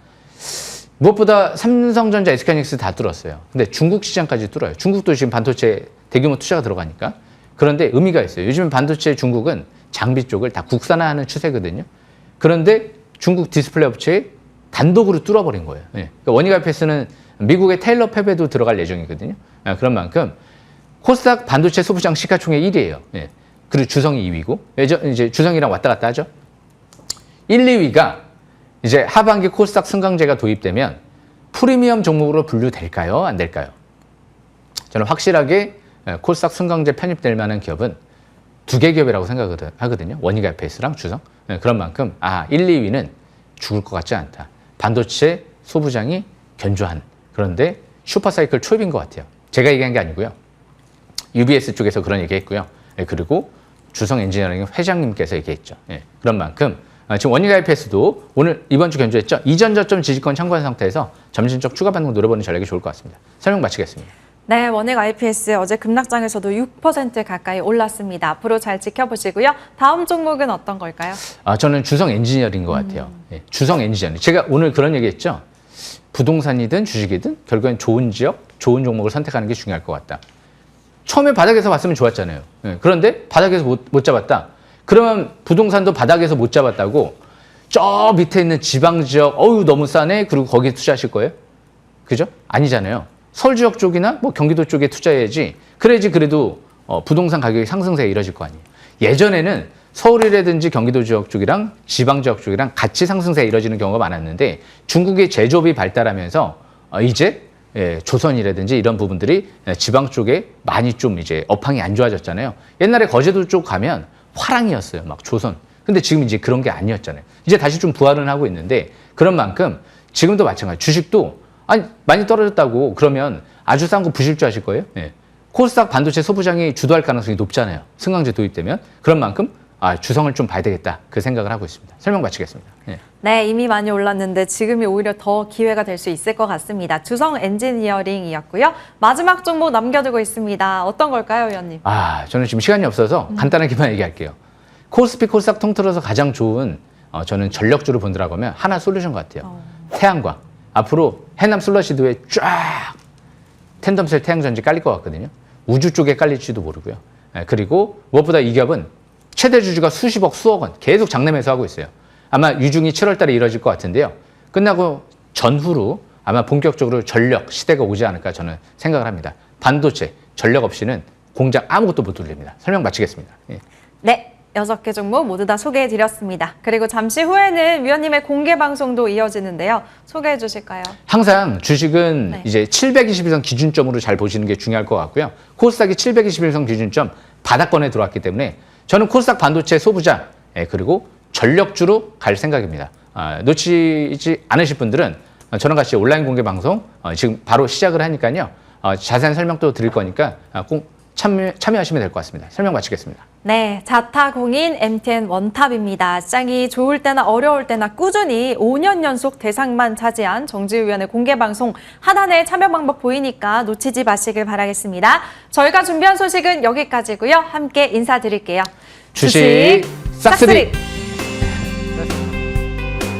무엇보다 삼성전자, SK하이닉스 다 뚫었어요. 근데 중국 시장까지 뚫어요. 중국도 지금 반도체 대규모 투자가 들어가니까. 그런데 의미가 있어요. 요즘 반도체 중국은 장비 쪽을 다 국산화하는 추세거든요. 그런데 중국 디스플레이 업체에 단독으로 뚫어버린 거예요. 그러니까 원익 IPS는 미국의 테일러 팹에도 들어갈 예정이거든요. 그런 만큼 코스닥 반도체 소부장 시가총액 1위예요. 그리고 주성이 2위고 이제 주성이랑 왔다 갔다 하죠. 1, 2위가 이제 하반기 코스닥 승강제가 도입되면 프리미엄 종목으로 분류될까요? 안 될까요? 저는 확실하게 코스닥 승강제 편입될 만한 기업은 두 개 기업이라고 생각하거든요. 원익 IPS랑 주성. 그런 만큼 1, 2위는 죽을 것 같지 않다. 반도체 소부장이 견조한 그런데 슈퍼사이클 초입인 것 같아요. 제가 얘기한 게 아니고요. UBS 쪽에서 그런 얘기했고요. 그리고 주성 엔지니어링 회장님께서 얘기했죠. 그런 만큼 지금 원익 IPS도 오늘 이번 주 견조했죠. 이전 저점 지지권 참고한 상태에서 점진적 추가 반등 노려보는 전략이 좋을 것 같습니다. 설명 마치겠습니다. 네, 원익 IPS 어제 급락장에서도 6% 가까이 올랐습니다. 앞으로 잘 지켜보시고요. 다음 종목은 어떤 걸까요? 저는 주성 엔지니어링인 것 같아요. 주성 엔지니어링. 제가 오늘 그런 얘기했죠. 부동산이든 주식이든 결국엔 좋은 지역, 좋은 종목을 선택하는 게 중요할 것 같다. 처음에 바닥에서 봤으면 좋았잖아요. 그런데 바닥에서 못 잡았다. 그러면 부동산도 바닥에서 못 잡았다고 저 밑에 있는 지방 지역 너무 싸네. 그리고 거기에 투자하실 거예요? 그죠? 아니잖아요. 서울 지역 쪽이나 뭐 경기도 쪽에 투자해야지. 그래야지 그래도 부동산 가격이 상승세가 이뤄질 거 아니에요. 예전에는 서울이라든지 경기도 지역 쪽이랑 지방 지역 쪽이랑 같이 상승세가 이뤄지는 경우가 많았는데 중국의 제조업이 발달하면서 이제 조선이라든지 이런 부분들이 지방 쪽에 많이 좀 이제 업황이 안 좋아졌잖아요. 옛날에 거제도 쪽 가면 화랑이었어요. 막 조선. 근데 지금 이제 그런 게 아니었잖아요. 이제 다시 좀 부활은 하고 있는데 그런 만큼 지금도 마찬가지. 주식도 많이 떨어졌다고 그러면 아주 싼 거 부실주 하실 거예요? 코스닥 반도체 소부장이 주도할 가능성이 높잖아요. 승강제 도입되면. 그런 만큼 주성을 좀 봐야 되겠다. 그 생각을 하고 있습니다. 설명 마치겠습니다. 네, 이미 많이 올랐는데 지금이 오히려 더 기회가 될 수 있을 것 같습니다. 주성 엔지니어링이었고요. 마지막 종목 남겨두고 있습니다. 어떤 걸까요, 위원님? 저는 지금 시간이 없어서 간단하게만 얘기할게요. 코스피 코스닥 통틀어서 가장 좋은 저는 전력주를 본다라고 하면 하나솔루션 같아요. 태양광. 앞으로 해남 슬러시도에 쫙 텐덤셀 태양전지 깔릴 것 같거든요. 우주 쪽에 깔릴지도 모르고요. 그리고 무엇보다 이 기업은 최대 주주가 수십억, 수억 원 계속 장내 매수하고 있어요. 아마 유중이 7월 달에 이뤄질 것 같은데요. 끝나고 전후로 아마 본격적으로 전력 시대가 오지 않을까 저는 생각을 합니다. 반도체, 전력 없이는 공장 아무것도 못 돌립니다. 설명 마치겠습니다. 네. 6개 종목 모두 다 소개해드렸습니다. 그리고 잠시 후에는 위원님의 공개 방송도 이어지는데요. 소개해 주실까요? 항상 주식은 이제 721선 기준점으로 잘 보시는 게 중요할 것 같고요. 코스닥이 721선 기준점 바닥권에 들어왔기 때문에 저는 코스닥 반도체 소부장 그리고 전력주로 갈 생각입니다. 놓치지 않으실 분들은 저랑 같이 온라인 공개 방송 지금 바로 시작을 하니까요. 자세한 설명도 드릴 거니까 꼭 참여하시면 될 것 같습니다. 설명 마치겠습니다. 네, 자타공인 MTN 원탑입니다. 시장이 좋을 때나 어려울 때나 꾸준히 5년 연속 대상만 차지한 정지위원회 공개방송 하단에 참여 방법 보이니까 놓치지 마시길 바라겠습니다. 저희가 준비한 소식은 여기까지고요. 함께 인사드릴게요. 주식 싹쓸이!